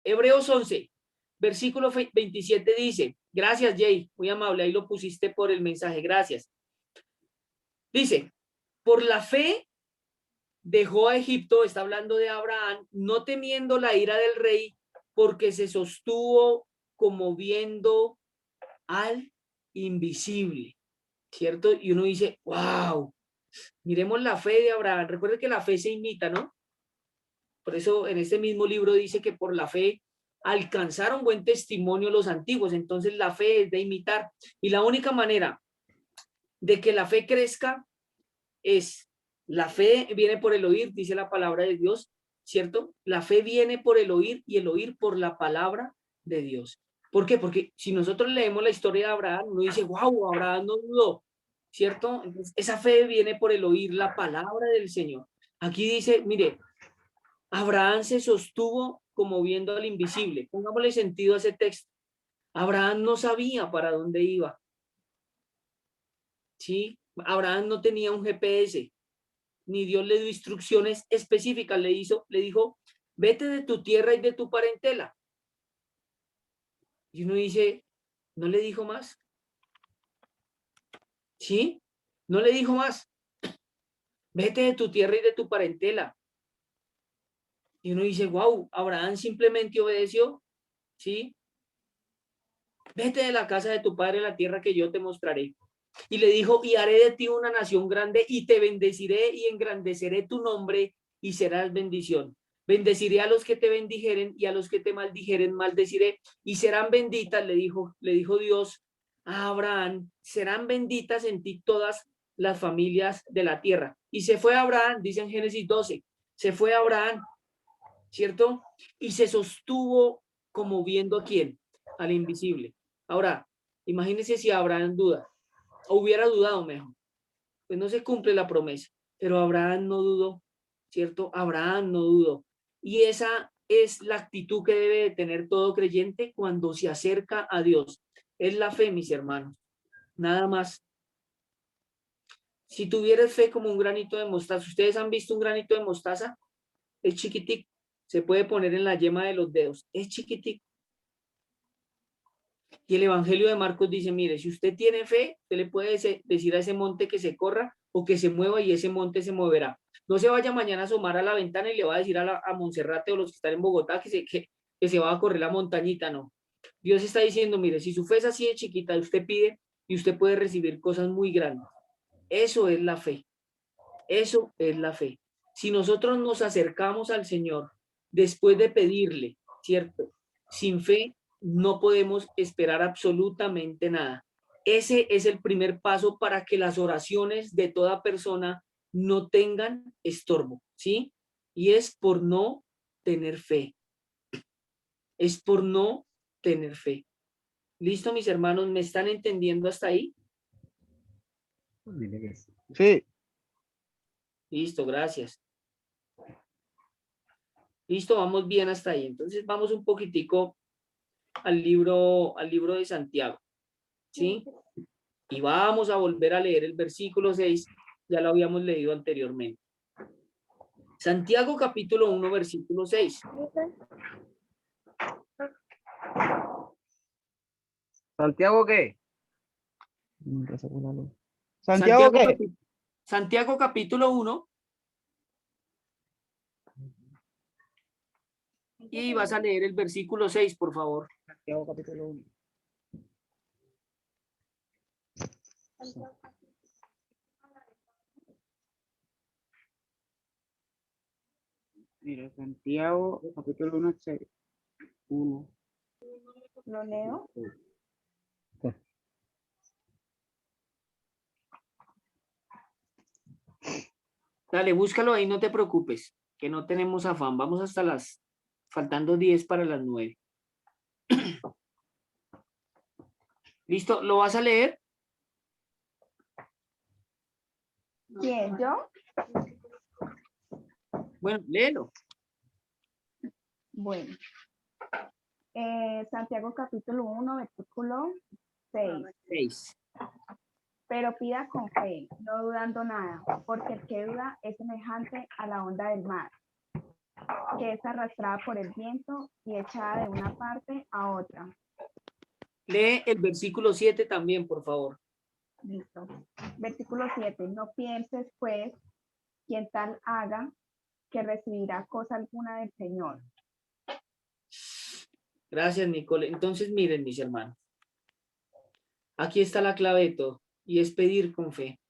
Hebreos 11, versículo 27 dice, gracias Jay, muy amable, ahí lo pusiste por el mensaje, gracias. Dice, por la fe dejó a Egipto, está hablando de Abraham, no temiendo la ira del rey, porque se sostuvo como viendo al invisible, ¿cierto? Y uno dice, wow, miremos la fe de Abraham. Recuerde que la fe se imita, ¿no? Por eso en este mismo libro dice que por la fe alcanzaron buen testimonio los antiguos. Entonces la fe es de imitar. Y la única manera de que la fe crezca es, la fe viene por el oír, dice la palabra de Dios, ¿cierto? La fe viene por el oír y el oír por la palabra de Dios. ¿Por qué? Porque si nosotros leemos la historia de Abraham, uno dice, wow, Abraham no dudó, ¿cierto? Entonces, esa fe viene por el oír la palabra del Señor. Aquí dice, mire, Abraham se sostuvo como viendo al invisible. Pongámosle sentido a ese texto. Abraham no sabía para dónde iba, ¿sí? Abraham no tenía un GPS, ni Dios le dio instrucciones específicas, le dijo, vete de tu tierra y de tu parentela. Y uno dice, ¿no le dijo más? ¿Sí? No le dijo más. Vete de tu tierra y de tu parentela. Y uno dice, wow, Abraham simplemente obedeció, ¿sí? Vete de la casa de tu padre a la tierra que yo te mostraré. Y le dijo, y haré de ti una nación grande y te bendeciré y engrandeceré tu nombre y serás bendición. Bendeciré a los que te bendijeren y a los que te maldijeren maldeciré y serán benditas, le dijo Dios a Abraham, serán benditas en ti todas las familias de la tierra. Y se fue Abraham, dice en Génesis 12, se fue Abraham, ¿cierto? Y se sostuvo como viendo a quién, al invisible. Ahora, imagínense si Abraham duda, o hubiera dudado mejor, pues no se cumple la promesa, pero Abraham no dudó, ¿cierto? Abraham no dudó. Y esa es la actitud que debe de tener todo creyente cuando se acerca a Dios. Es la fe, mis hermanos, nada más. Si tuvieras fe como un granito de mostaza, ¿ustedes han visto un granito de mostaza? Es chiquitico, se puede poner en la yema de los dedos, es chiquitico. Y el Evangelio de Marcos dice, mire, si usted tiene fe, usted le puede decir a ese monte que se corra o que se mueva y ese monte se moverá. No se vaya mañana a asomar a la ventana y le va a decir a Monserrate o los que están en Bogotá que se va a correr la montañita, no. Dios está diciendo, mire, si su fe es así de chiquita, usted pide y usted puede recibir cosas muy grandes. Eso es la fe. Eso es la fe. Si nosotros nos acercamos al Señor después de pedirle, ¿cierto? Sin fe no podemos esperar absolutamente nada. Ese es el primer paso para que las oraciones de toda persona no tengan estorbo, ¿sí? Y es por no tener fe. Es por no tener fe. ¿Listo, mis hermanos? ¿Me están entendiendo hasta ahí? Sí. Listo, gracias. Listo, vamos bien hasta ahí. Entonces vamos un poquitico al libro de Santiago, ¿sí? Y vamos a volver a leer el versículo 6, ya lo habíamos leído anteriormente. Santiago capítulo 1, versículo 6. ¿Santiago qué? ¿Santiago Santiago, qué? Santiago capítulo 1 y vas a leer el versículo 6, por favor. Santiago capítulo 1. Mira, Santiago capítulo 1, 6. 1. ¿Lo leo? Dale, búscalo ahí, no te preocupes, que no tenemos afán. Vamos hasta faltando 10 para las 9. ¿Listo? ¿Lo vas a leer? ¿Quién? ¿Yo? Bueno, léelo. Bueno. Santiago capítulo 1, versículo 6. 6. Pero pida con fe, no dudando nada, porque el que duda es semejante a la onda del mar, que es arrastrada por el viento y echada de una parte a otra. Lee el versículo 7 también, por favor. Listo. Versículo 7. No pienses, pues, quien tal haga, que recibirá cosa alguna del Señor. Gracias, Nicole. Entonces, miren, mis hermanos. Aquí está la clave de todo, y es pedir con fe.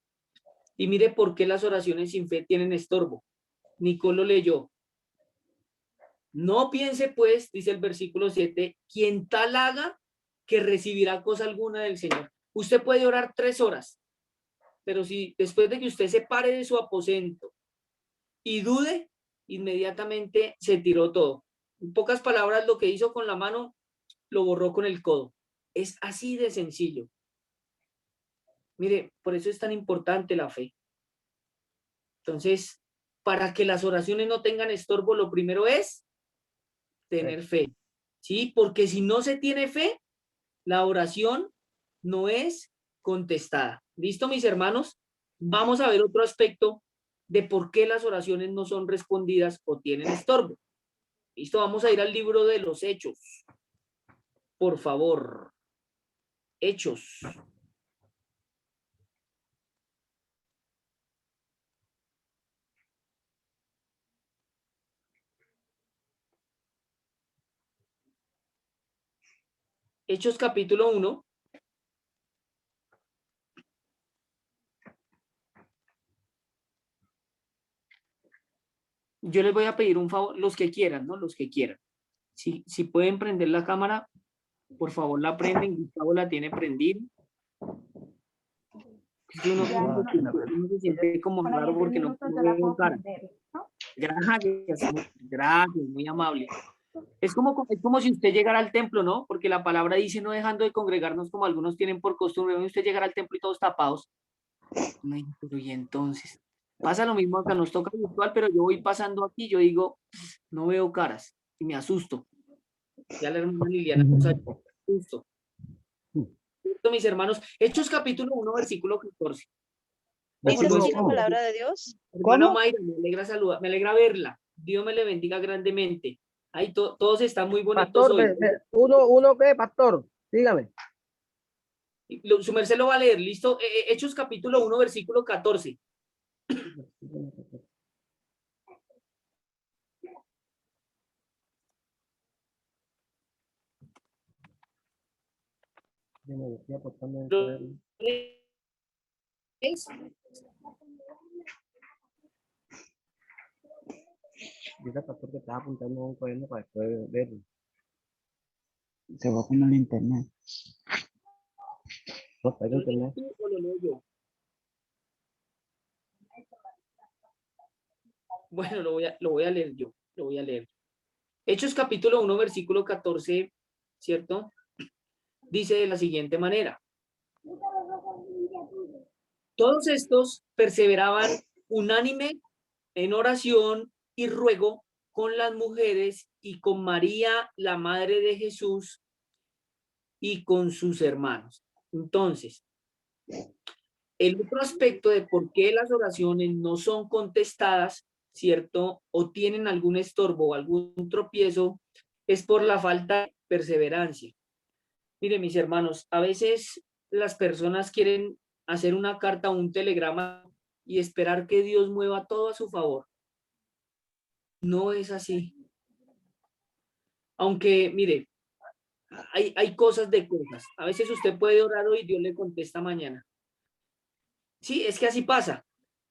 Y mire por qué las oraciones sin fe tienen estorbo. Nicole lo leyó. No piense, pues, dice el versículo 7, quien tal haga, que recibirá cosa alguna del Señor. Usted puede orar 3 horas, pero si después de que usted se pare de su aposento y dude, inmediatamente se tiró todo. En pocas palabras, lo que hizo con la mano, lo borró con el codo. Es así de sencillo. Mire, por eso es tan importante la fe. Entonces, para que las oraciones no tengan estorbo, lo primero es tener fe. ¿Sí? Porque si no se tiene fe, la oración no es contestada. ¿Listo, mis hermanos? Vamos a ver otro aspecto de por qué las oraciones no son respondidas o tienen estorbo. ¿Listo? Vamos a ir al libro de los Hechos. Por favor. Hechos. Hechos capítulo 1. Yo les voy a pedir un favor, los que quieran, ¿no? Los que quieran. Si pueden prender la cámara, por favor la prenden. Gustavo la tiene prendida. Es que uno se siente como Bueno, raro en 10 porque no minutos yo la veo puedo cara. prender, ¿no? Gracias, muy amable. Es como si usted llegara al templo, ¿no? Porque la palabra dice no dejando de congregarnos como algunos tienen por costumbre. Usted llegar al templo y todos tapados. Ay, pero y entonces, pasa lo mismo acá, nos toca virtual, pero yo voy pasando aquí, yo digo, no veo caras y me asusto. Ya la hermana Liliana nos asusto. Mis hermanos, Hechos capítulo 1, versículo 14. Dice Como así decía, la palabra de Dios. hermana ¿Cómo? Mayra, me alegra saludar, me alegra verla. Dios me le bendiga grandemente. Ahí todos están muy bonitos Pastor, hoy. uno qué, pastor, dígame. Su merced lo va a leer, ¿listo? Hechos capítulo 1, versículo 14. Dice pastor que estaba apuntando un cuaderno para después verlo. Se va con el internet. No, está en internet. ¿O lo leo yo? Bueno, lo voy a leer yo, lo voy a leer. Hechos capítulo 1, versículo 14, ¿cierto? Dice de la siguiente manera. Todos estos perseveraban unánime en oración y ruego con las mujeres y con María, la madre de Jesús, y con sus hermanos. Entonces, el otro aspecto de por qué las oraciones no son contestadas, ¿cierto? O tienen algún estorbo o algún tropiezo, es por la falta de perseverancia. Mire, mis hermanos, a veces las personas quieren hacer una carta o un telegrama y esperar que Dios mueva todo a su favor. No es así. Aunque, mire, hay cosas de cosas. A veces usted puede orar hoy y Dios le contesta mañana. Sí, es que así pasa.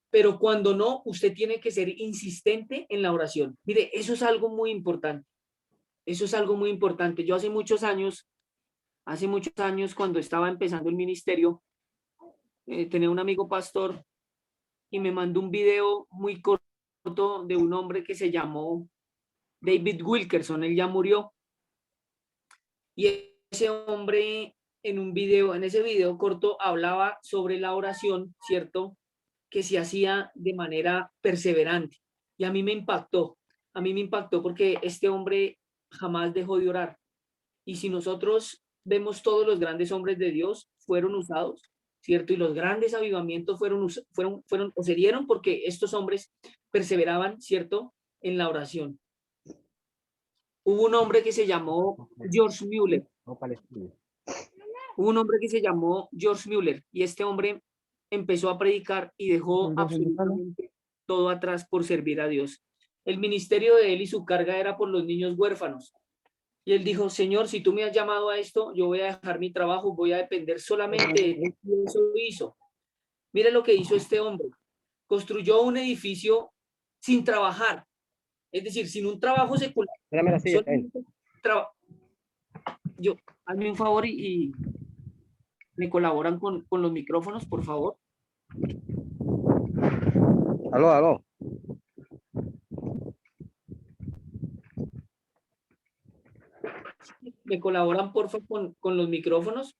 Pero cuando no, usted tiene que ser insistente en la oración. Mire, eso es algo muy importante. Eso es algo muy importante. Yo hace muchos años, cuando estaba empezando el ministerio, tenía un amigo pastor y me mandó un video muy corto de un hombre que se llamó David Wilkerson. Él ya murió. Y ese hombre en ese video corto hablaba sobre la oración, ¿cierto? Que se hacía de manera perseverante. Y a mí me impactó porque este hombre jamás dejó de orar. Y si nosotros vemos todos los grandes hombres de Dios fueron usados, ¿cierto? Y los grandes avivamientos fueron o se dieron porque estos hombres perseveraban, ¿cierto? En la oración. Hubo un hombre que se llamó George Mueller. O Palestina. Hubo un hombre que se llamó George Mueller y este hombre empezó a predicar y dejó absolutamente todo atrás por servir a Dios. El ministerio de él y su carga era por los niños huérfanos. Y él dijo, Señor, si tú me has llamado a esto, yo voy a dejar mi trabajo, voy a depender solamente de ti. Y eso hizo. Mire lo que hizo este hombre. Construyó un edificio sin trabajar. Es decir, sin un trabajo secular. Espérame la silla, Solamente hazme un favor y me colaboran con los micrófonos, por favor. Aló, aló. Me colaboran, por favor, con los micrófonos.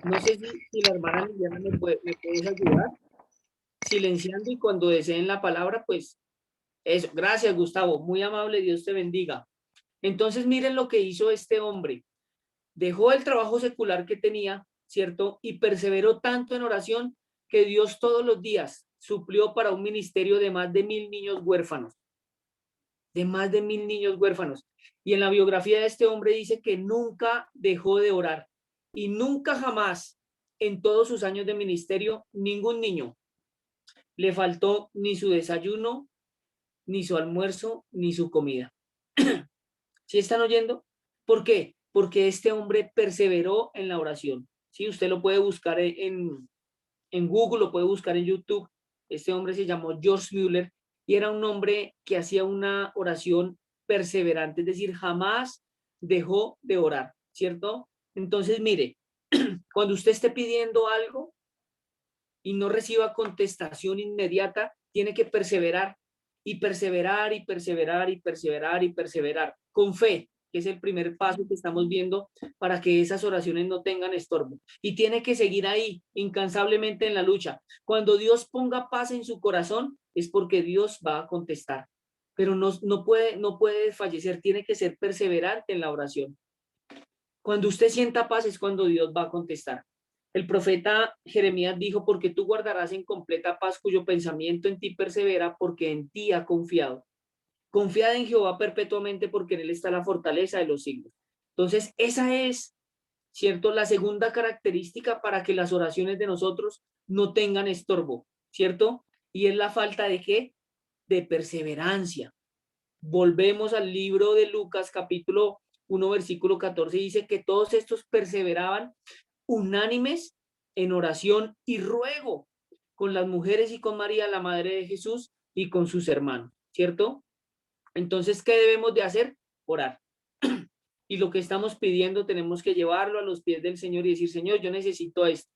No sé si la hermana Liliana me puedes ayudar silenciando y cuando deseen la palabra, pues eso. Gracias, Gustavo. Muy amable, Dios te bendiga. Entonces, miren lo que hizo este hombre. Dejó el trabajo secular que tenía, ¿cierto? Y perseveró tanto en oración que Dios todos los días suplió para un ministerio de más de 1000 niños huérfanos. De más de 1000 niños huérfanos. Y en la biografía de este hombre dice que nunca dejó de orar. Y nunca jamás, en todos sus años de ministerio, ningún niño le faltó ni su desayuno, ni su almuerzo, ni su comida. ¿Sí están oyendo? ¿Por qué? Porque este hombre perseveró en la oración. ¿Sí? Usted lo puede buscar en Google, lo puede buscar en YouTube. Este hombre se llamó George Mueller y era un hombre que hacía una oración perseverante, es decir, jamás dejó de orar, ¿cierto? Entonces, mire, cuando usted esté pidiendo algo y no reciba contestación inmediata, tiene que perseverar y perseverar y perseverar y perseverar y perseverar con fe, que es el primer paso que estamos viendo para que esas oraciones no tengan estorbo. Y tiene que seguir ahí, incansablemente en la lucha. Cuando Dios ponga paz en su corazón, es porque Dios va a contestar. Pero no puede fallecer, tiene que ser perseverante en la oración. Cuando usted sienta paz es cuando Dios va a contestar. El profeta Jeremías dijo, porque tú guardarás en completa paz cuyo pensamiento en ti persevera, porque en ti ha confiado. Confiad en Jehová perpetuamente, porque en él está la fortaleza de los siglos. Entonces, esa es, ¿cierto?, la segunda característica para que las oraciones de nosotros no tengan estorbo, ¿cierto? Y es la falta de ¿qué? De perseverancia. Volvemos al libro de Lucas, capítulo 1, versículo 14, dice que todos estos perseveraban unánimes en oración y ruego con las mujeres y con María, la madre de Jesús, y con sus hermanos, ¿cierto? Entonces, ¿qué debemos de hacer? Orar. Y lo que estamos pidiendo tenemos que llevarlo a los pies del Señor y decir, Señor, yo necesito esto.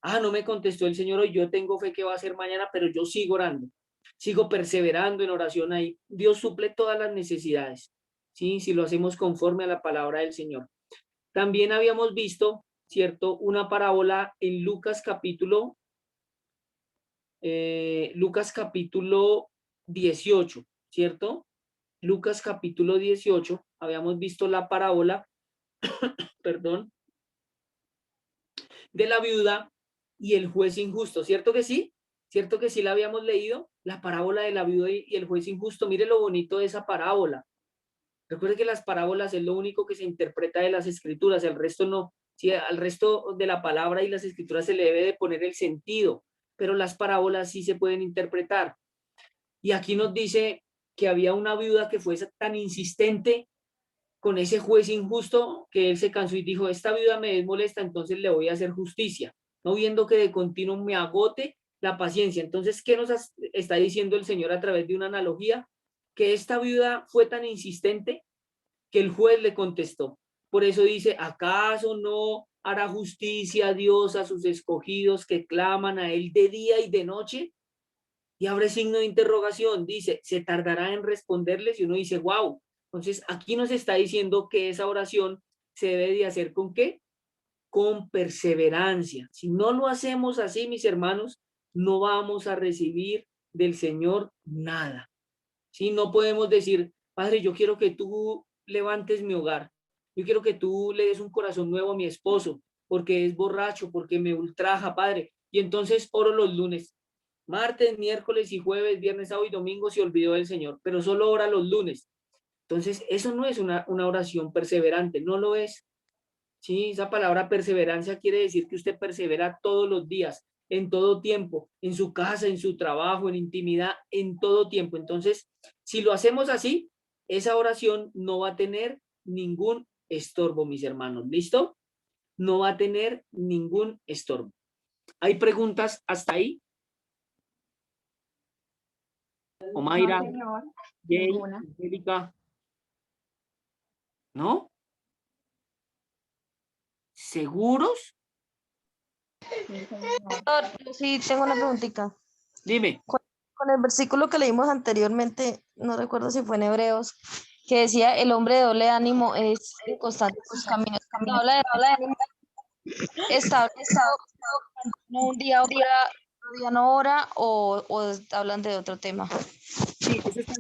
Ah, no me contestó el Señor hoy, yo tengo fe que va a ser mañana, pero yo sigo orando, sigo perseverando en oración ahí. Dios suple todas las necesidades, ¿sí? Si lo hacemos conforme a la palabra del Señor. También habíamos visto, ¿cierto?, una parábola en Lucas capítulo 18, ¿cierto? Lucas capítulo 18, habíamos visto la parábola, perdón, de la viuda y el juez injusto, ¿cierto que sí? ¿Cierto que sí la habíamos leído? La parábola de la viuda y el juez injusto. Mire lo bonito de esa parábola. Recuerde que las parábolas es lo único que se interpreta de las escrituras, el resto no. Sí, al resto de la palabra y las escrituras se le debe de poner el sentido, pero las parábolas sí se pueden interpretar. Y aquí nos dice que había una viuda que fue tan insistente con ese juez injusto que él se cansó y dijo, esta viuda me es molesta, entonces le voy a hacer justicia, no viendo que de continuo me agote la paciencia. Entonces, ¿qué nos está diciendo el Señor a través de una analogía? Que esta viuda fue tan insistente que el juez le contestó. Por eso dice, ¿acaso no hará justicia a Dios a sus escogidos que claman a él de día y de noche? Y abre signo de interrogación, dice, ¿se tardará en responderles? Y uno dice, wow. Entonces, aquí nos está diciendo que esa oración se debe de hacer ¿con qué? Con perseverancia. Si no lo hacemos así, mis hermanos, no vamos a recibir del Señor nada. ¿sí? No podemos decir, Padre, yo quiero que tú levantes mi hogar. Yo quiero que tú le des un corazón nuevo a mi esposo, porque es borracho, porque me ultraja, Padre. Y entonces oro los lunes, martes, miércoles y jueves, viernes, sábado y domingo se olvidó del Señor, pero solo ora los lunes. Entonces, eso no es una oración perseverante, no lo es. Sí, esa palabra perseverancia quiere decir que usted persevera todos los días, en todo tiempo, en su casa, en su trabajo, en intimidad, en todo tiempo. Entonces, si lo hacemos así, esa oración no va a tener ningún estorbo, mis hermanos. ¿Listo? No va a tener ningún estorbo. ¿Hay preguntas hasta ahí? No, Omaira, señor, Jay, ninguna. Angélica. ¿No? ¿Seguros? Sí, señor. Yo sí tengo una preguntita. Dime. Con el versículo que leímos anteriormente, no recuerdo si fue en Hebreos, que decía el hombre de doble ánimo es inconstante en sus caminos. Cuando habla de doble ánimo, establecido no un día ora, otro día no ora, o hablan de otro tema. Sí, eso está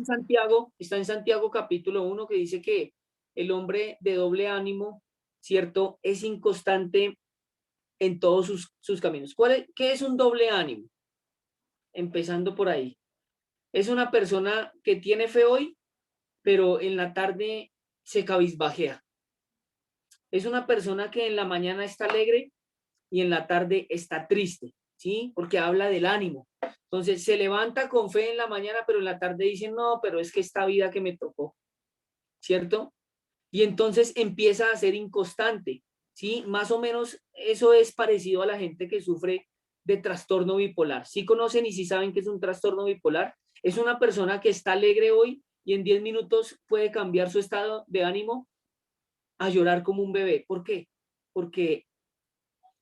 en Santiago capítulo 1 que dice que el hombre de doble ánimo, ¿cierto? Es inconstante en todos sus caminos. ¿Qué es un doble ánimo? Empezando por ahí. Es una persona que tiene fe hoy, pero en la tarde se cabizbajea. Es una persona que en la mañana está alegre y en la tarde está triste, ¿sí? Porque habla del ánimo. Entonces se levanta con fe en la mañana, pero en la tarde dice, no, pero es que esta vida que me tocó, ¿cierto? Y entonces empieza a ser inconstante, ¿sí? Más o menos eso es parecido a la gente que sufre de trastorno bipolar. ¿Sí conocen y sí saben qué es un trastorno bipolar? Es una persona que está alegre hoy y en 10 minutos puede cambiar su estado de ánimo a llorar como un bebé. ¿Por qué? Porque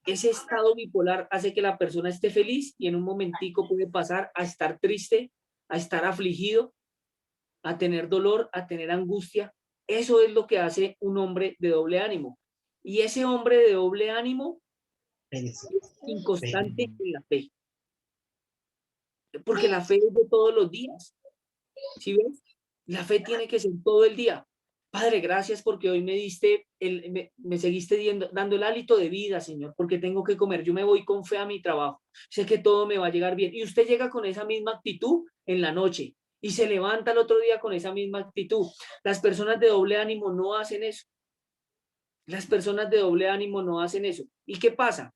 ese estado bipolar hace que la persona esté feliz y en un momentico puede pasar a estar triste, a estar afligido, a tener dolor, a tener angustia. Eso es lo que hace un hombre de doble ánimo. Y ese hombre de doble ánimo es inconstante en la fe, porque la fe es de todos los días. ¿Sí ves? La fe tiene que ser todo el día. Padre, gracias porque hoy me diste, me seguiste dando el hálito de vida, Señor, porque tengo que comer. Yo me voy con fe a mi trabajo. Sé que todo me va a llegar bien. Y usted llega con esa misma actitud en la noche y se levanta el otro día con esa misma actitud. Las personas de doble ánimo no hacen eso. Las personas de doble ánimo no hacen eso. ¿Y qué pasa?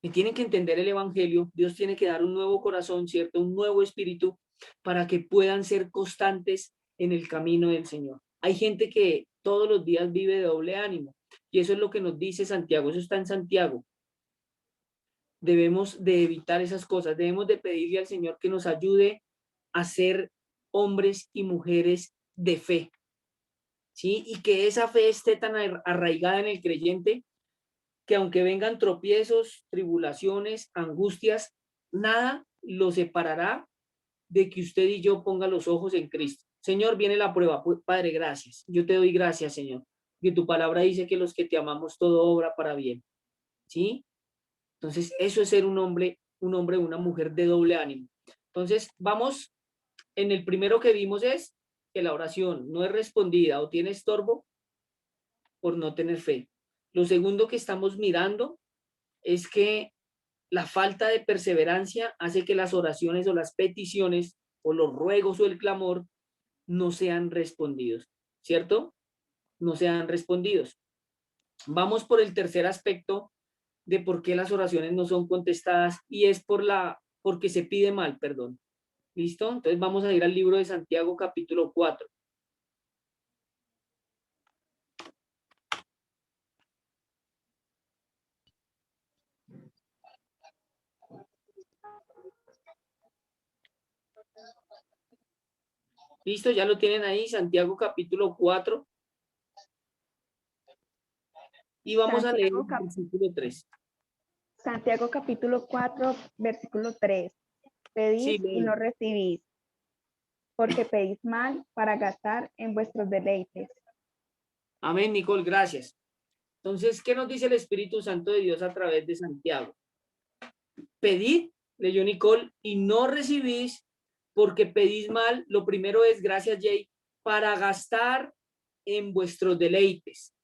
Que tienen que entender el evangelio. Dios tiene que dar un nuevo corazón, ¿cierto? Un nuevo espíritu para que puedan ser constantes en el camino del Señor. Hay gente que todos los días vive de doble ánimo y eso es lo que nos dice Santiago, eso está en Santiago. Debemos de evitar esas cosas, debemos de pedirle al Señor que nos ayude a ser hombres y mujeres de fe, ¿sí? Y que esa fe esté tan arraigada en el creyente que aunque vengan tropiezos, tribulaciones, angustias, nada lo separará de que usted y yo ponga los ojos en Cristo. Señor, viene la prueba. Padre, gracias. Yo te doy gracias, Señor. Que tu palabra dice que los que te amamos todo obra para bien. ¿Sí? Entonces, eso es ser un hombre, una mujer de doble ánimo. Entonces, vamos, en el primero que vimos es que la oración no es respondida o tiene estorbo por no tener fe. Lo segundo que estamos mirando es que la falta de perseverancia hace que las oraciones o las peticiones o los ruegos o el clamor no sean respondidos, ¿cierto? No sean respondidos. Vamos por el tercer aspecto de por qué las oraciones no son contestadas y es porque se pide mal, perdón. ¿Listo? Entonces vamos a ir al libro de Santiago capítulo 4. ¿Listo? Ya lo tienen ahí, Santiago capítulo 4. Y vamos a leer el versículo 3. Santiago capítulo 4, versículo 3. Pedís Sí, y no recibís, porque pedís mal para gastar en vuestros deleites. amén, Nicole, gracias. Entonces, ¿qué nos dice el Espíritu Santo de Dios a través de Santiago? Pedid, leyó Nicole, y no recibís porque pedís mal, lo primero es, gracias Jay, para gastar en vuestros deleites.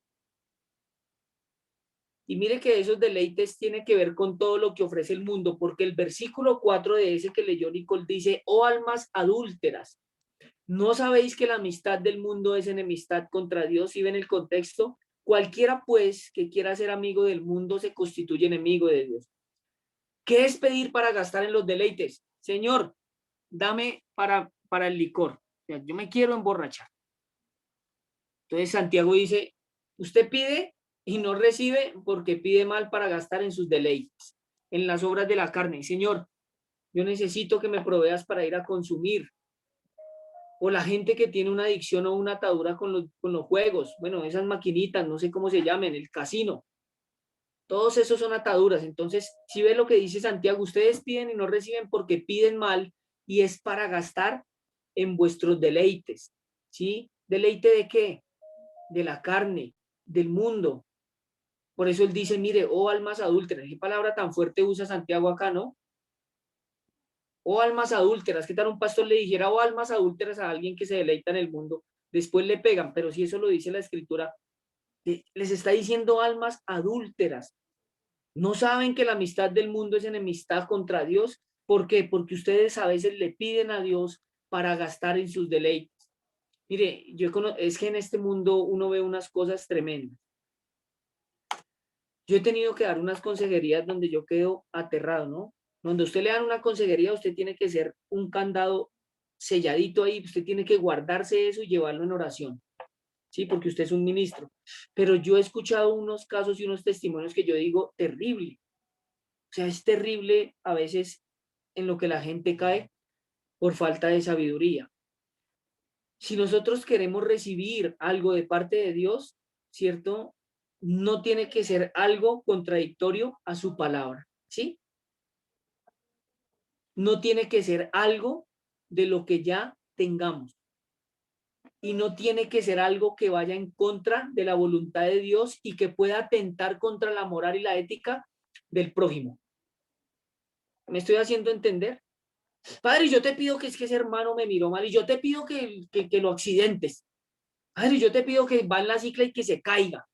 Y mire que esos deleites tienen que ver con todo lo que ofrece el mundo, porque el versículo 4 de ese que leyó Nicole dice, oh almas adúlteras, ¿no sabéis que la amistad del mundo es enemistad contra Dios? ¿Sí ven el contexto? Cualquiera pues que quiera ser amigo del mundo se constituye enemigo de Dios. ¿Qué es pedir para gastar en los deleites? Señor, dame para el licor. O sea, yo me quiero emborrachar. Entonces Santiago dice, usted pide y no recibe porque pide mal para gastar en sus deleites, en las obras de la carne. Señor, yo necesito que me proveas para ir a consumir. O la gente que tiene una adicción o una atadura con los juegos, bueno, esas maquinitas, no sé cómo se llamen, el casino. Todos esos son ataduras. Entonces, si ve lo que dice Santiago, ustedes piden y no reciben porque piden mal y es para gastar en vuestros deleites. ¿Sí? ¿Deleite de qué? De la carne, del mundo. Por eso él dice, mire, oh almas adúlteras. ¿Qué palabra tan fuerte usa Santiago acá, no? Oh almas adúlteras. ¿Qué tal un pastor le dijera, oh almas adúlteras a alguien que se deleita en el mundo? Después le pegan, pero si eso lo dice la escritura, les está diciendo almas adúlteras. ¿No saben que la amistad del mundo es enemistad contra Dios? ¿Por qué? Porque ustedes a veces le piden a Dios para gastar en sus deleites. Mire, es que en este mundo uno ve unas cosas tremendas. Yo he tenido que dar unas consejerías donde yo quedo aterrado, ¿no? Cuando usted le dan una consejería, usted tiene que ser un candado selladito ahí, usted tiene que guardarse eso y llevarlo en oración. Sí, porque usted es un ministro. Pero yo he escuchado unos casos y unos testimonios que yo digo terrible. O sea, es terrible a veces en lo que la gente cae por falta de sabiduría. Si nosotros queremos recibir algo de parte de Dios, ¿cierto? No tiene que ser algo contradictorio a su palabra, ¿sí? No tiene que ser algo de lo que ya tengamos. Y no tiene que ser algo que vaya en contra de la voluntad de Dios y que pueda atentar contra la moral y la ética del prójimo. ¿Me estoy haciendo entender? Padre, yo te pido que es que ese hermano me miró mal y yo te pido que lo accidentes. Padre, yo te pido que va en la cicla y que se caiga.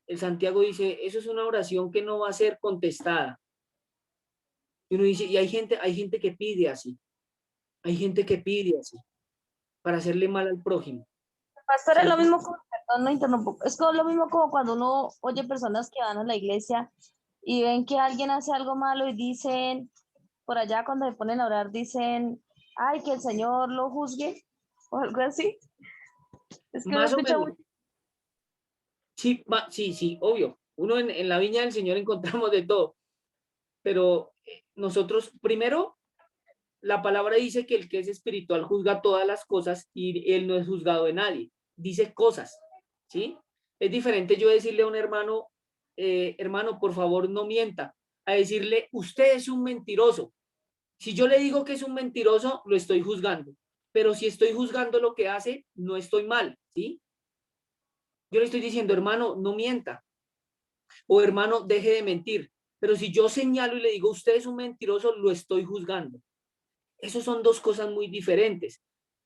El Santiago dice, eso es una oración que no va a ser contestada. Y uno dice, y hay gente que pide así. Hay gente que pide así para hacerle mal al prójimo. Pastor, es lo ¿Cierto? mismo como, perdón, no interrumpo, es como lo mismo como cuando uno oye personas que van a la iglesia y ven que alguien hace algo malo y dicen, por allá cuando se ponen a orar, dicen, ay, que el Señor lo juzgue, o algo así. Es que uno Más o escucha menos. mucho. Sí, sí, obvio. Uno en la viña del Señor encontramos de todo. Pero nosotros, primero, la palabra dice que el que es espiritual juzga todas las cosas y él no es juzgado de nadie. Dice cosas, ¿sí? Es diferente yo decirle a un hermano, hermano, por favor no mienta, a decirle, usted es un mentiroso. Si yo le digo que es un mentiroso, lo estoy juzgando. Pero si estoy juzgando lo que hace, no estoy mal, ¿sí? Yo le estoy diciendo, hermano, no mienta. O hermano, deje de mentir. Pero si yo señalo y le digo, usted es un mentiroso, lo estoy juzgando. Esos son dos cosas muy diferentes.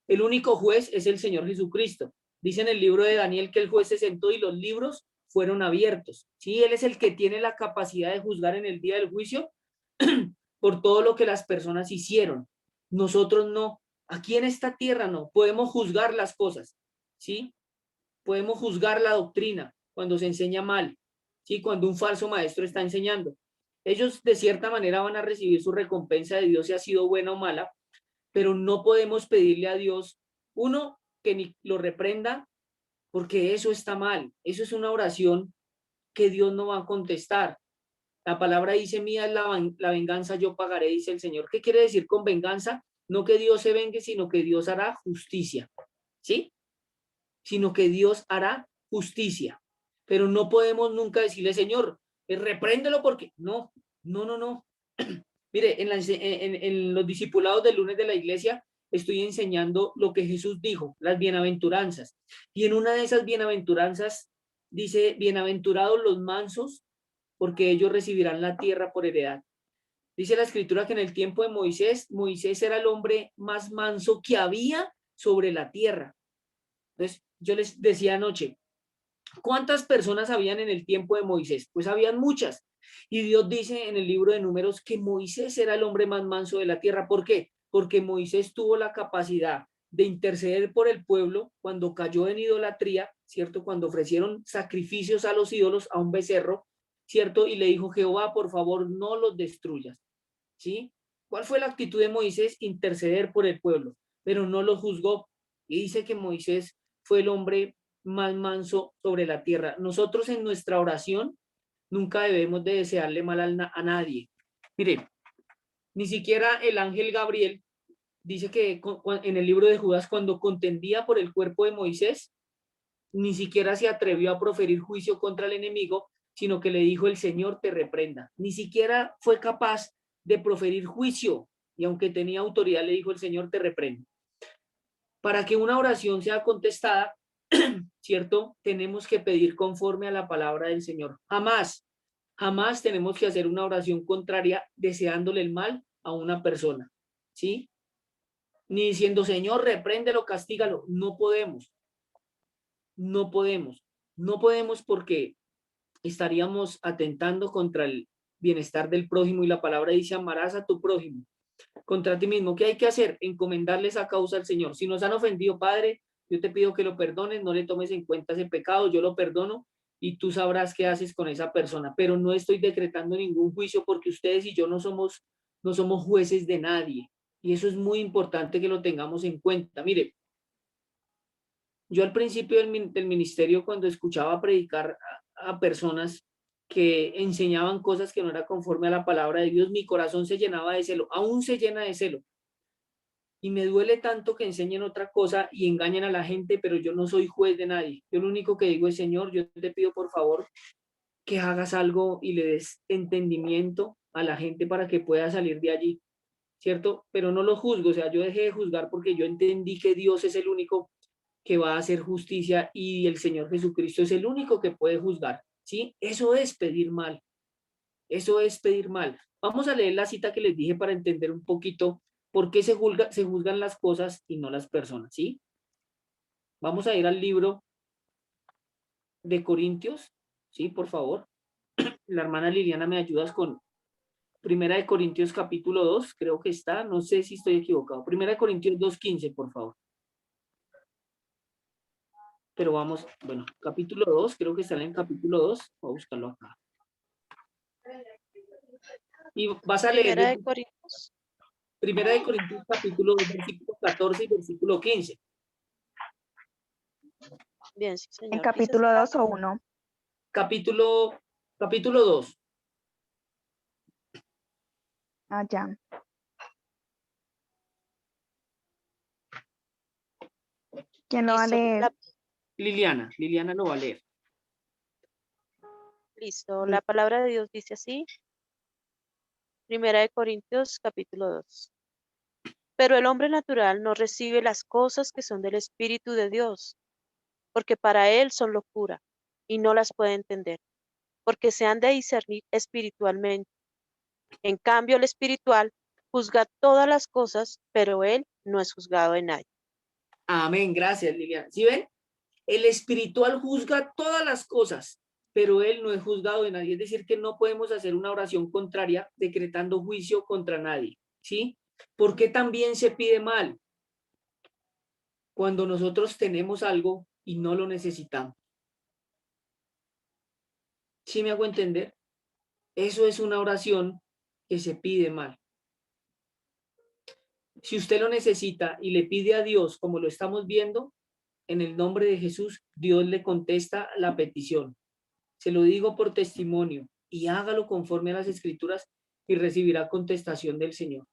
El único juez es el Señor Jesucristo. Dice en el libro de Daniel que el juez se sentó y los libros fueron abiertos. Sí, él es el que tiene la capacidad de juzgar en el día del juicio por todo lo que las personas hicieron. Nosotros no. Aquí en esta tierra no. Podemos juzgar las cosas, ¿sí? Podemos juzgar la doctrina cuando se enseña mal, ¿sí? Cuando un falso maestro está enseñando. Ellos de cierta manera van a recibir su recompensa de Dios, si ha sido buena o mala, pero no podemos pedirle a Dios, uno, que ni lo reprenda, porque eso está mal. Eso es una oración que Dios no va a contestar. La palabra dice, mía es la venganza, yo pagaré, dice el Señor. ¿Qué quiere decir con venganza? No que Dios se vengue, sino que Dios hará justicia, ¿sí? Sino que Dios hará justicia. Pero no podemos nunca decirle, Señor, repréndelo porque no, no, no, no. Mire, en los discipulados del lunes de la iglesia estoy enseñando lo que Jesús dijo, las bienaventuranzas. Y en una de esas bienaventuranzas dice, bienaventurados los mansos, porque ellos recibirán la tierra por heredad. Dice la escritura que en el tiempo de Moisés, Moisés era el hombre más manso que había sobre la tierra. Entonces, yo les decía anoche, ¿cuántas personas habían en el tiempo de Moisés? Pues habían muchas. Y Dios dice en el libro de Números que Moisés era el hombre más manso de la tierra. ¿Por qué? Porque Moisés tuvo la capacidad de interceder por el pueblo cuando cayó en idolatría, ¿cierto? Cuando ofrecieron sacrificios a los ídolos, a un becerro, ¿cierto? Y le dijo, Jehová, por favor, no los destruyas, ¿sí? ¿Cuál fue la actitud de Moisés? Interceder por el pueblo, pero no los juzgó. Y dice que Moisés fue el hombre más manso sobre la tierra. Nosotros en nuestra oración nunca debemos de desearle mal a nadie. Mire, ni siquiera el ángel Gabriel dice que en el libro de Judas, cuando contendía por el cuerpo de Moisés, ni siquiera se atrevió a proferir juicio contra el enemigo, sino que le dijo, el Señor te reprenda. Ni siquiera fue capaz de proferir juicio, y aunque tenía autoridad, le dijo, el Señor te reprenda. Para que una oración sea contestada, ¿cierto? Tenemos que pedir conforme a la palabra del Señor. Jamás, jamás tenemos que hacer una oración contraria deseándole el mal a una persona, ¿sí? Ni diciendo, Señor, repréndelo, castígalo. No podemos. No podemos. No podemos porque estaríamos atentando contra el bienestar del prójimo y la palabra dice, amarás a tu prójimo contra ti mismo. ¿Qué hay que hacer? Encomendarles a causa al Señor. Si nos han ofendido, Padre, yo te pido que lo perdones, no le tomes en cuenta ese pecado, yo lo perdono y tú sabrás qué haces con esa persona. Pero no estoy decretando ningún juicio porque ustedes y yo no somos jueces de nadie. Y eso es muy importante que lo tengamos en cuenta. Mire, yo al principio del ministerio, cuando escuchaba predicar a personas que enseñaban cosas que no eran conforme a la palabra de Dios, mi corazón se llenaba de celo, aún se llena de celo. Y me duele tanto que enseñen otra cosa y engañen a la gente, pero yo no soy juez de nadie. Yo lo único que digo es, Señor, yo te pido por favor que hagas algo y le des entendimiento a la gente para que pueda salir de allí, ¿cierto? Pero no lo juzgo, o sea, yo dejé de juzgar porque yo entendí que Dios es el único que va a hacer justicia y el Señor Jesucristo es el único que puede juzgar, ¿sí? Eso es pedir mal, eso es pedir mal. Vamos a leer la cita que les dije para entender un poquito por qué se juzgan las cosas y no las personas, ¿sí? Vamos a ir al libro de Corintios, ¿sí? Por favor. La hermana Liliana, ¿me ayudas con Primera de Corintios capítulo 2? Creo que está, no sé si estoy equivocado. Primera de Corintios 2:15, por favor. Pero vamos, bueno, capítulo 2, creo que está en el capítulo 2, voy a buscarlo acá. Y vas a leer Primera de Corintios. Primera de Corintios capítulo 2, versículo 14 y versículo 15. Bien, sí, señor. ¿En capítulo 2 o 1? Capítulo 2. Ah, ya. ¿Quién lo va a Listo, leer? Liliana lo va a leer. Listo, la palabra de Dios dice así. Primera de Corintios, capítulo 2. Pero el hombre natural no recibe las cosas que son del Espíritu de Dios, porque para él son locura, y no las puede entender, porque se han de discernir espiritualmente. En cambio, el espiritual juzga todas las cosas, pero él no es juzgado de nadie. Amén, gracias Liliana. ¿Sí ven? El espiritual juzga todas las cosas, pero él no es juzgado de nadie. Es decir, que no podemos hacer una oración contraria decretando juicio contra nadie, ¿sí? ¿Por qué también se pide mal? Cuando nosotros tenemos algo y no lo necesitamos. ¿Sí me hago entender? Eso es una oración que se pide mal. Si usted lo necesita y le pide a Dios, como lo estamos viendo, en el nombre de Jesús, Dios le contesta la petición. Se lo digo por testimonio y hágalo conforme a las Escrituras y recibirá contestación del Señor.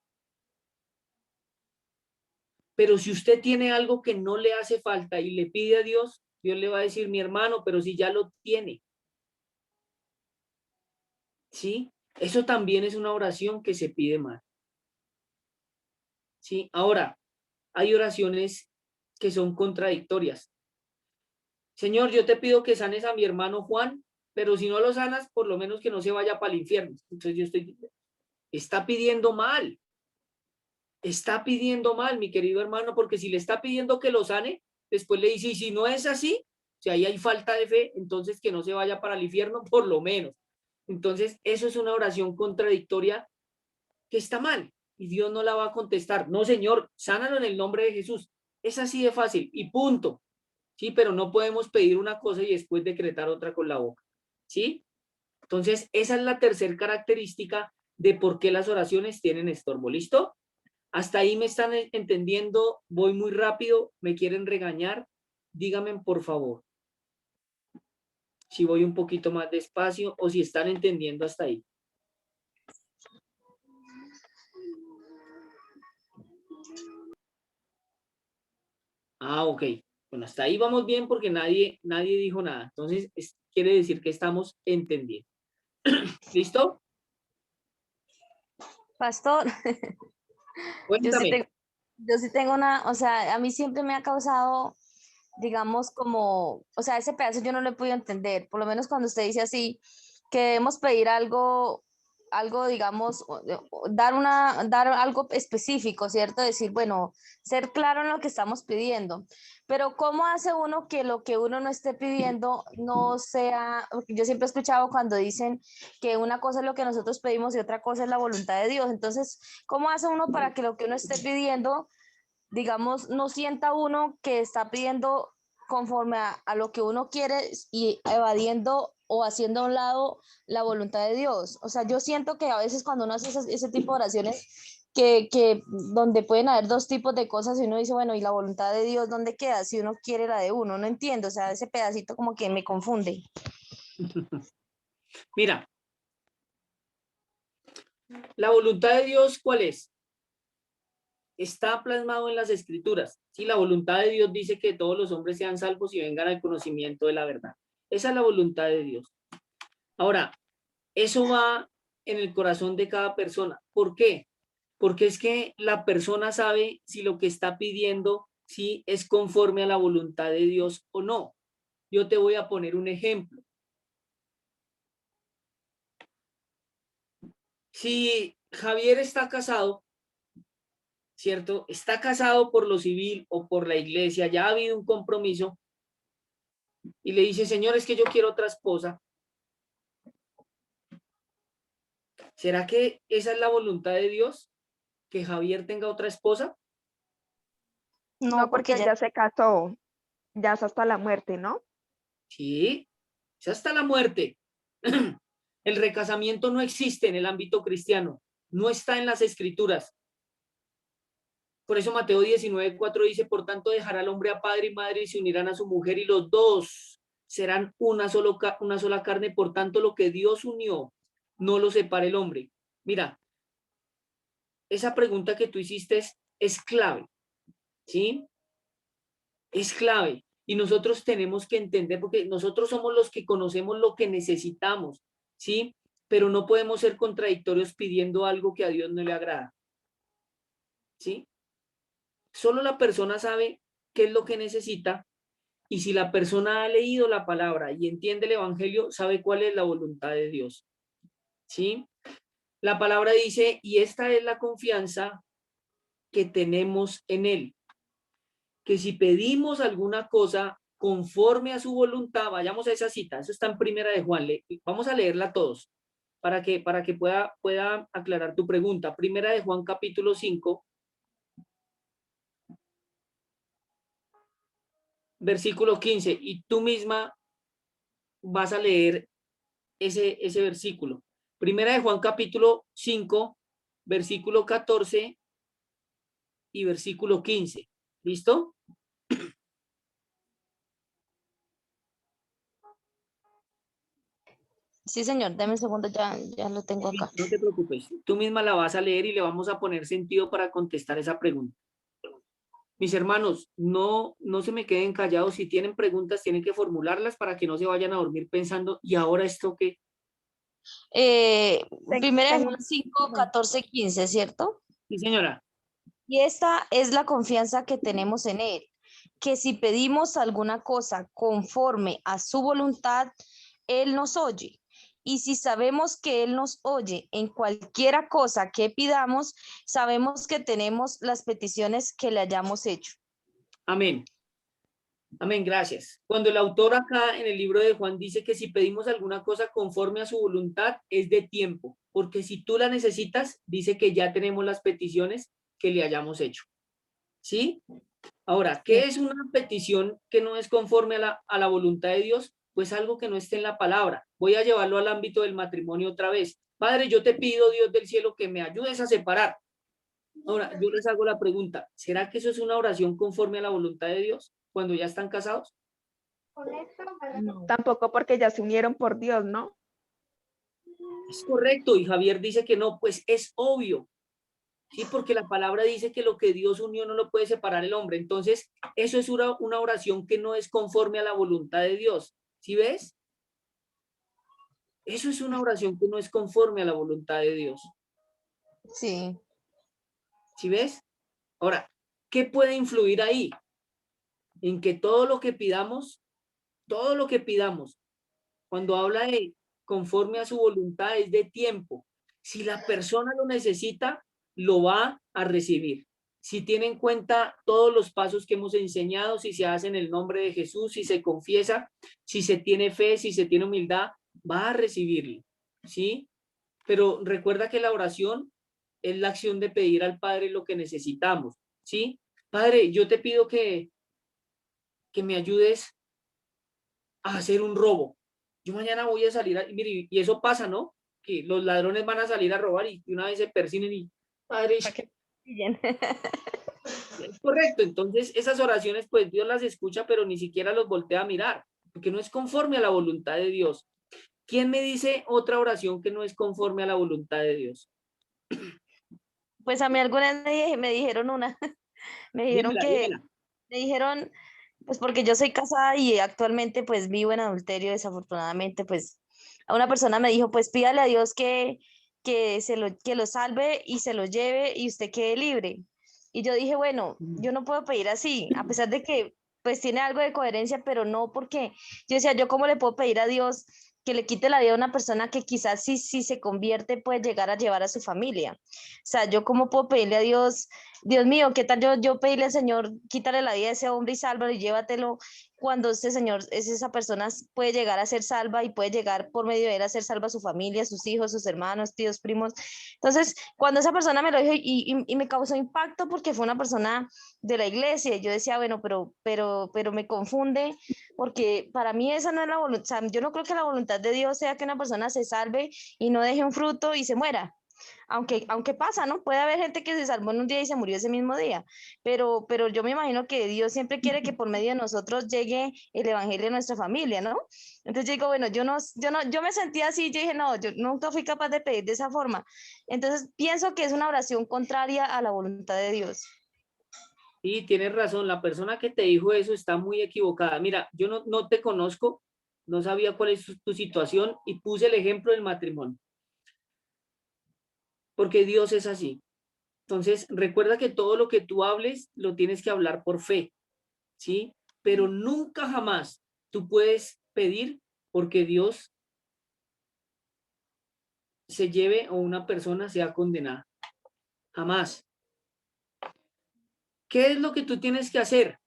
Pero si usted tiene algo que no le hace falta y le pide a Dios, Dios le va a decir, mi hermano, pero si ya lo tiene. ¿Sí? Eso también es una oración que se pide mal. ¿Sí? Ahora, hay oraciones que son contradictorias. Señor, yo te pido que sanes a mi hermano Juan, pero si no lo sanas, por lo menos que no se vaya para el infierno. Entonces yo estoy, está pidiendo mal. Está pidiendo mal, mi querido hermano, porque si le está pidiendo que lo sane, después le dice, y si no es así, si ahí hay falta de fe, entonces que no se vaya para el infierno, por lo menos. Entonces, eso es una oración contradictoria que está mal y Dios no la va a contestar. No, Señor, sánalo en el nombre de Jesús. Es así de fácil y punto. Sí, pero no podemos pedir una cosa y después decretar otra con la boca. ¿Sí? Entonces, esa es la tercera característica de por qué las oraciones tienen estorbo. ¿Listo? Hasta ahí me están entendiendo. Voy muy rápido. ¿Me quieren regañar? Díganme, por favor. Si voy un poquito más despacio o si están entendiendo hasta ahí. Ah, ok. Bueno, hasta ahí vamos bien porque nadie dijo nada. Entonces, quiere decir que estamos entendiendo. ¿Listo? Pastor, Cuéntame. yo sí tengo una, o sea, a mí siempre me ha causado, digamos, como, o sea, ese pedazo yo no lo he podido entender, por lo menos cuando usted dice así, que debemos pedir algo, digamos, dar algo específico, ¿cierto? Decir, bueno, ser claro en lo que estamos pidiendo. Pero ¿cómo hace uno que lo que uno no esté pidiendo no sea? Porque yo siempre he escuchado cuando dicen que una cosa es lo que nosotros pedimos y otra cosa es la voluntad de Dios. Entonces, ¿cómo hace uno para que lo que uno esté pidiendo, digamos, no sienta uno que está pidiendo conforme a lo que uno quiere y evadiendo o haciendo a un lado la voluntad de Dios? O sea, yo siento que a veces cuando uno hace ese tipo de oraciones, que donde pueden haber dos tipos de cosas y uno dice, bueno, ¿y la voluntad de Dios dónde queda? Si uno quiere la de uno, no entiendo, o sea, ese pedacito como que me confunde. Mira, la voluntad de Dios, ¿cuál es? Está plasmado en las escrituras. Sí, la voluntad de Dios dice que todos los hombres sean salvos y vengan al conocimiento de la verdad. Esa es la voluntad de Dios. Ahora, eso va en el corazón de cada persona. ¿Por qué? Porque es que la persona sabe si lo que está pidiendo, si es conforme a la voluntad de Dios o no. Yo te voy a poner un ejemplo. Si Javier está casado, ¿cierto? Está casado por lo civil o por la iglesia, ya ha habido un compromiso y le dice, Señor, es que yo quiero otra esposa. ¿Será que esa es la voluntad de Dios? ¿Que Javier tenga otra esposa? No, porque ya se casó, ya es hasta la muerte, ¿no? Sí, es hasta la muerte. El recasamiento no existe en el ámbito cristiano, no está en las escrituras. Por eso Mateo 19:4 dice, por tanto dejará el hombre a padre y madre y se unirán a su mujer y los dos serán una sola carne. Por tanto, lo que Dios unió, no lo separe el hombre. Mira, esa pregunta que tú hiciste es clave, ¿sí? Es clave. Y nosotros tenemos que entender, porque nosotros somos los que conocemos lo que necesitamos, ¿sí? Pero no podemos ser contradictorios pidiendo algo que a Dios no le agrada, ¿sí? Solo la persona sabe qué es lo que necesita y si la persona ha leído la palabra y entiende el evangelio, sabe cuál es la voluntad de Dios, ¿sí? La palabra dice, y esta es la confianza que tenemos en Él, que si pedimos alguna cosa conforme a su voluntad, vayamos a esa cita, eso está en Primera de Juan, vamos a leerla todos para que pueda aclarar tu pregunta. Primera de Juan capítulo 5, versículo 15, y tú misma vas a leer ese versículo. Primera de Juan capítulo 5, versículo 14 y versículo 15. ¿Listo? Sí, señor, deme un segundo, ya lo tengo acá. No te preocupes, tú misma la vas a leer y le vamos a poner sentido para contestar esa pregunta. Mis hermanos, no se me queden callados. Si tienen preguntas, tienen que formularlas para que no se vayan a dormir pensando, ¿y ahora esto qué? Primera de Tengo Juan 5, 14, 15, ¿cierto? Sí, señora. Y esta es la confianza que tenemos en Él, que si pedimos alguna cosa conforme a su voluntad, Él nos oye. Y si sabemos que Él nos oye en cualquiera cosa que pidamos, sabemos que tenemos las peticiones que le hayamos hecho. Amén. Amén, gracias. Cuando el autor acá en el libro de Juan dice que si pedimos alguna cosa conforme a su voluntad, es de tiempo, porque si tú la necesitas, dice que ya tenemos las peticiones que le hayamos hecho. ¿Sí? Ahora, ¿qué es una petición que no es conforme a la voluntad de Dios? Pues algo que no esté en la palabra. Voy a llevarlo al ámbito del matrimonio otra vez. Padre, yo te pido, Dios del cielo, que me ayudes a separar. Ahora, yo les hago la pregunta, ¿será que eso es una oración conforme a la voluntad de Dios cuando ya están casados? No. Tampoco porque ya se unieron por Dios, ¿no? Es correcto, y Javier dice que no, pues es obvio. Sí, porque la palabra dice que lo que Dios unió no lo puede separar el hombre. Entonces, eso es una oración que no es conforme a la voluntad de Dios. ¿Sí ves? Eso es una oración que no es conforme a la voluntad de Dios. Sí. ¿Sí ves? Ahora, ¿qué puede influir ahí? En que todo lo que pidamos, cuando habla de conforme a su voluntad es de tiempo. Si la persona lo necesita, lo va a recibir. Si tiene en cuenta todos los pasos que hemos enseñado, si se hace en el nombre de Jesús, si se confiesa, si se tiene fe, si se tiene humildad, va a recibirlo. ¿Sí? Pero recuerda que la oración es la acción de pedir al Padre lo que necesitamos. ¿Sí? Padre, yo te pido que me ayudes a hacer un robo. Yo mañana voy a salir, mire, y eso pasa, ¿no? Que los ladrones van a salir a robar y una vez se persinen y, padre, es correcto. Entonces, esas oraciones, pues Dios las escucha, pero ni siquiera los voltea a mirar, porque no es conforme a la voluntad de Dios. ¿Quién me dice otra oración que no es conforme a la voluntad de Dios? Pues a mí algunas me dijeron una, me dijeron Dímela. me dijeron, pues porque yo soy casada y actualmente pues vivo en adulterio, desafortunadamente, pues a una persona me dijo, pues pídale a Dios que lo salve y se lo lleve y usted quede libre. Y yo dije, bueno, yo no puedo pedir así, a pesar de que pues tiene algo de coherencia, pero no porque yo decía, yo cómo le puedo pedir a Dios que le quite la vida a una persona que quizás si se convierte puede llegar a llevar a su familia. O sea, yo cómo puedo pedirle a Dios, Dios mío, ¿qué tal yo pedirle al Señor, quítale la vida a ese hombre y sálvalo y llévatelo, cuando ese Señor, esa persona puede llegar a ser salva y puede llegar por medio de él a ser salva a su familia, sus hijos, sus hermanos, tíos, primos? Entonces, cuando esa persona me lo dijo y me causó impacto porque fue una persona de la iglesia, y yo decía, bueno, pero me confunde porque para mí esa no es la voluntad. O sea, yo no creo que la voluntad de Dios sea que una persona se salve y no deje un fruto y se muera. Aunque pasa, ¿no? Puede haber gente que se salvó en un día y se murió ese mismo día, pero yo me imagino que Dios siempre quiere que por medio de nosotros llegue el evangelio a nuestra familia, ¿no? Entonces yo digo, bueno, yo me sentía así, yo dije, no, yo nunca fui capaz de pedir de esa forma. Entonces pienso que es una oración contraria a la voluntad de Dios. Sí, tienes razón, la persona que te dijo eso está muy equivocada. Mira, yo no te conozco, no sabía cuál es tu situación y puse el ejemplo del matrimonio, porque Dios es así. Entonces, recuerda que todo lo que tú hables lo tienes que hablar por fe, ¿sí? Pero nunca jamás tú puedes pedir porque Dios se lleve o una persona sea condenada. Jamás. ¿Qué es lo que tú tienes que hacer?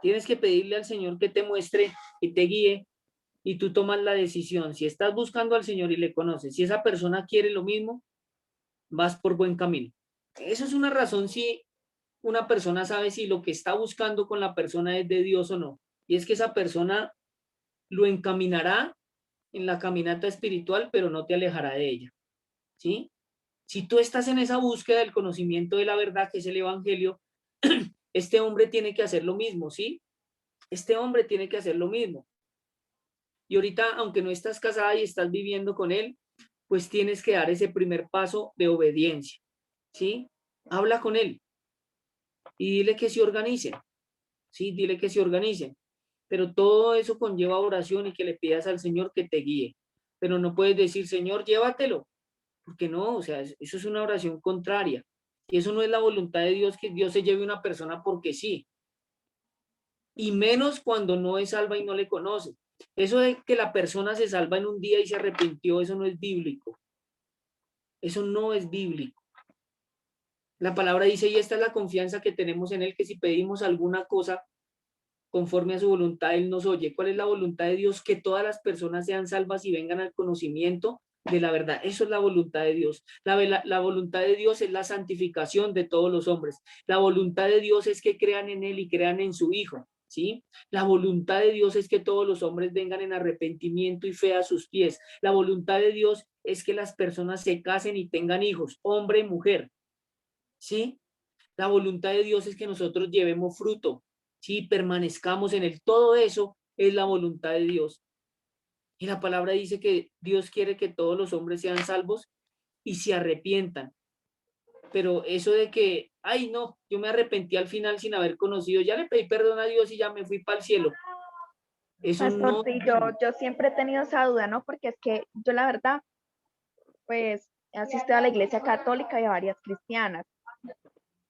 Tienes que pedirle al Señor que te muestre, que te guíe y tú tomas la decisión. Si estás buscando al Señor y le conoces, si esa persona quiere lo mismo, vas por buen camino. Eso es una razón si una persona sabe si lo que está buscando con la persona es de Dios o no. Y es que esa persona lo encaminará en la caminata espiritual, pero no te alejará de ella. ¿Sí? Si tú estás en esa búsqueda del conocimiento de la verdad, que es el evangelio, este hombre tiene que hacer lo mismo, ¿sí? Este hombre tiene que hacer lo mismo. Y ahorita, aunque no estás casada y estás viviendo con él, pues tienes que dar ese primer paso de obediencia, ¿sí? Habla con él y dile que se organice, ¿sí? Dile que se organice. Pero todo eso conlleva oración y que le pidas al Señor que te guíe. Pero no puedes decir, Señor, llévatelo, porque no, o sea, eso es una oración contraria. Y eso no es la voluntad de Dios, que Dios se lleve una persona porque sí. Y menos cuando no es salva y no le conoce. Eso de que la persona se salva en un día y se arrepintió, eso no es bíblico. Eso no es bíblico. La palabra dice, y esta es la confianza que tenemos en Él, que si pedimos alguna cosa conforme a su voluntad, Él nos oye. ¿Cuál es la voluntad de Dios? Que todas las personas sean salvas y vengan al conocimiento de la verdad. Eso es la voluntad de Dios. La voluntad de Dios es la santificación de todos los hombres. La voluntad de Dios es que crean en Él y crean en su Hijo, ¿sí? La voluntad de Dios es que todos los hombres vengan en arrepentimiento y fe a sus pies. La voluntad de Dios es que las personas se casen y tengan hijos, hombre y mujer, ¿sí? La voluntad de Dios es que nosotros llevemos fruto, ¿sí? Permanezcamos en él. Todo eso es la voluntad de Dios. Y la palabra dice que Dios quiere que todos los hombres sean salvos y se arrepientan. Pero eso de que, ay no, yo me arrepentí al final sin haber conocido, ya le pedí perdón a Dios y ya me fui para el cielo. Eso Pastor, no. sí, yo siempre he tenido esa duda, ¿no? Porque es que yo la verdad, pues, he asistido a la iglesia católica y a varias cristianas.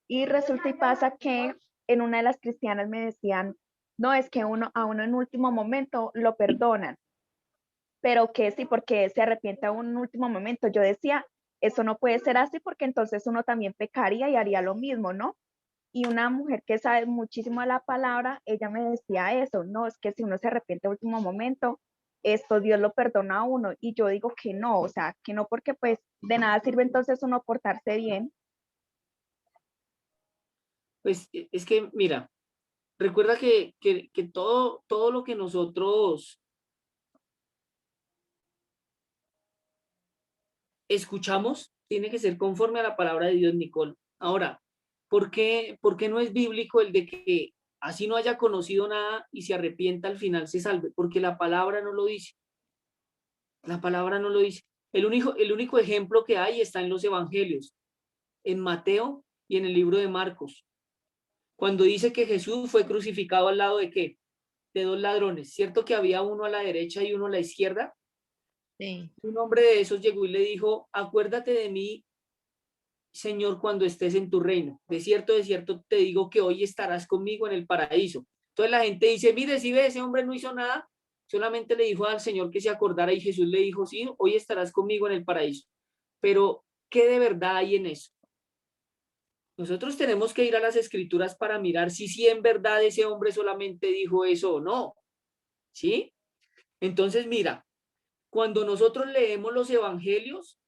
Y resulta y pasa que en una de las cristianas me decían, no, es que a uno en último momento lo perdonan, pero que sí, porque se arrepiente a un último momento. Yo decía, eso no puede ser así porque entonces uno también pecaría y haría lo mismo, ¿no? Y una mujer que sabe muchísimo de la palabra, ella me decía eso, no, es que si uno se arrepiente a último momento, esto Dios lo perdona a uno. Y yo digo que no, o sea, que no, porque pues de nada sirve entonces uno portarse bien. Pues es que, mira, recuerda que todo lo que nosotros escuchamos tiene que ser conforme a la palabra de Dios, Nicole. Ahora, por qué no es bíblico el de que así no haya conocido nada y se arrepienta al final se salve? Porque la palabra no lo dice. La palabra no lo dice. El único ejemplo que hay está en los evangelios, en Mateo y en el libro de Marcos. Cuando dice que Jesús fue crucificado al lado de qué? De dos ladrones. ¿Cierto que había uno a la derecha y uno a la izquierda? Sí. Un hombre de esos llegó y le dijo, acuérdate de mí, Señor, cuando estés en tu reino. De cierto te digo que hoy estarás conmigo en el paraíso. Entonces la gente dice, mire, si ve, ese hombre no hizo nada, solamente le dijo al Señor que se acordara y Jesús le dijo, sí, hoy estarás conmigo en el paraíso. Pero, ¿qué de verdad hay en eso? Nosotros tenemos que ir a las escrituras para mirar si en verdad ese hombre solamente dijo eso o no, ¿sí? Entonces, mira, cuando nosotros leemos los evangelios,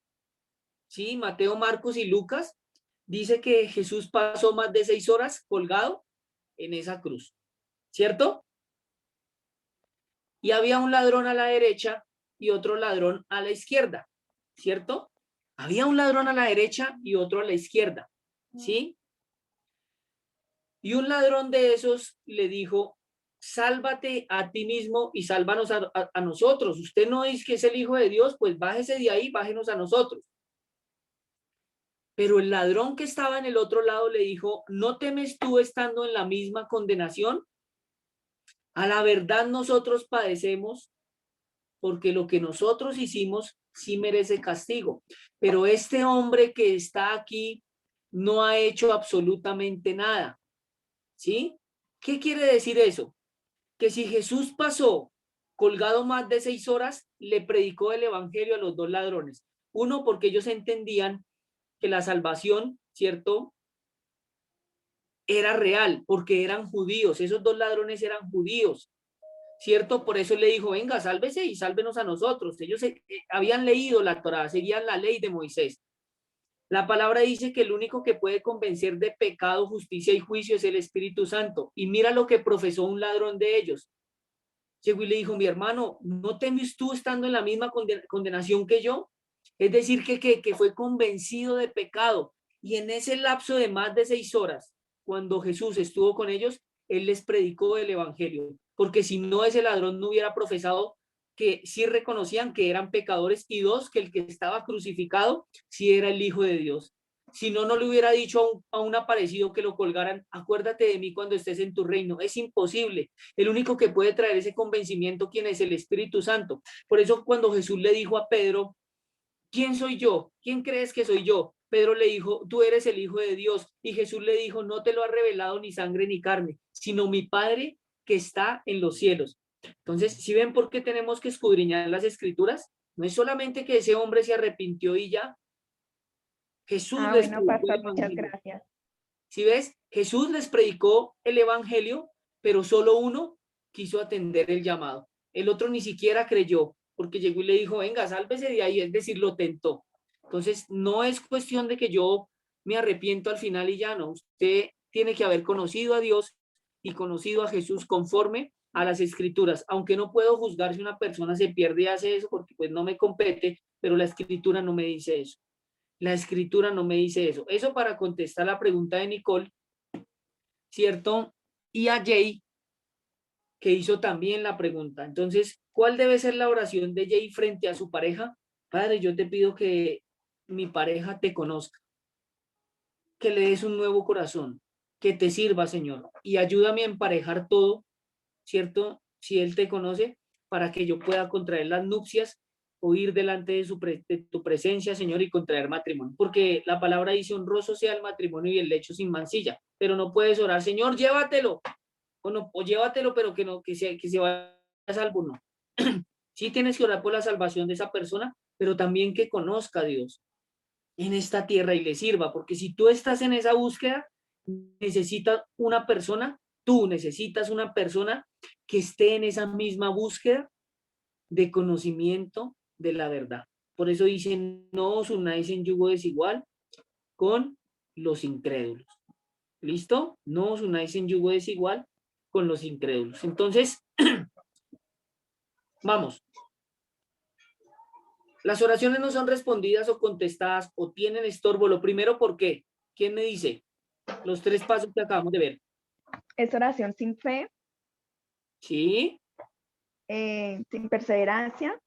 ¿sí? Mateo, Marcos y Lucas, dice que Jesús pasó más de 6 horas colgado en esa cruz, ¿cierto? Y había un ladrón a la derecha y otro ladrón a la izquierda, ¿cierto? Había un ladrón a la derecha y otro a la izquierda, ¿sí? Y un ladrón de esos le dijo, sálvate a ti mismo y sálvanos a nosotros. Usted no es que es el Hijo de Dios, pues bájese de ahí, bájenos a nosotros. Pero el ladrón que estaba en el otro lado le dijo, ¿no temes tú estando en la misma condenación? A la verdad nosotros padecemos porque lo que nosotros hicimos sí merece castigo. Pero este hombre que está aquí no ha hecho absolutamente nada. ¿Sí? ¿Qué quiere decir eso? Que si Jesús pasó colgado más de 6 horas, le predicó el evangelio a los dos ladrones. Uno, porque ellos entendían que la salvación, ¿cierto? Era real, porque eran judíos. Esos dos ladrones eran judíos, ¿cierto? Por eso le dijo, venga, sálvese y sálvenos a nosotros. Ellos habían leído la Torá, seguían la ley de Moisés. La palabra dice que el único que puede convencer de pecado, justicia y juicio es el Espíritu Santo. Y mira lo que profesó un ladrón de ellos. Llegó y le dijo, mi hermano, ¿no temes tú estando en la misma condenación que yo? Es decir, que fue convencido de pecado. Y en ese lapso de más de 6 horas, cuando Jesús estuvo con ellos, él les predicó el evangelio. Porque si no, ese ladrón no hubiera profesado que sí reconocían que eran pecadores y dos, que el que estaba crucificado sí era el Hijo de Dios. Si no, no le hubiera dicho a un aparecido que lo colgaran, acuérdate de mí cuando estés en tu reino. Es imposible. El único que puede traer ese convencimiento, ¿quién es? El Espíritu Santo. Por eso cuando Jesús le dijo a Pedro, ¿quién soy yo? ¿Quién crees que soy yo? Pedro le dijo, tú eres el Hijo de Dios. Y Jesús le dijo, no te lo ha revelado ni sangre ni carne, sino mi Padre que está en los cielos. Entonces, si ven por qué tenemos que escudriñar las escrituras, no es solamente que ese hombre se arrepintió y ya. Jesús Ah, les bueno, predicó el pastor, muchas evangelio. gracias. Si ves, Jesús les predicó el evangelio, pero solo uno quiso atender el llamado. El otro ni siquiera creyó, porque llegó y le dijo, venga, sálvese de ahí, es decir, lo tentó. Entonces, no es cuestión de que yo me arrepiento al final y ya no. Usted tiene que haber conocido a Dios y conocido a Jesús conforme a las escrituras, aunque no puedo juzgar si una persona se pierde y hace eso, porque pues no me compete, pero la escritura no me dice eso. La escritura no me dice eso. Eso para contestar la pregunta de Nicole, ¿cierto? Y a Jay, que hizo también la pregunta. Entonces, ¿cuál debe ser la oración de Jay frente a su pareja? Padre, yo te pido que mi pareja te conozca, que le des un nuevo corazón, que te sirva, Señor, y ayúdame a emparejar todo, ¿cierto? Si él te conoce, para que yo pueda contraer las nupcias o ir delante de tu presencia, Señor, y contraer matrimonio. Porque la palabra dice, honroso sea el matrimonio y el lecho sin mancilla, pero no puedes orar, Señor, llévatelo, o, no, o llévatelo, pero que no, que se vaya a salvo, no. Sí tienes que orar por la salvación de esa persona, pero también que conozca a Dios en esta tierra y le sirva, porque si tú estás en esa búsqueda, necesitas una persona, tú necesitas una persona que esté en esa misma búsqueda de conocimiento de la verdad. Por eso dicen, no os unáis en yugo desigual con los incrédulos. ¿Listo? No os unáis en yugo desigual con los incrédulos. Entonces, vamos. Las oraciones no son respondidas o contestadas o tienen estorbo. Lo primero, ¿por qué? ¿Quién me dice? Los 3 pasos que acabamos de ver. Es oración sin fe, Sí, sin perseverancia.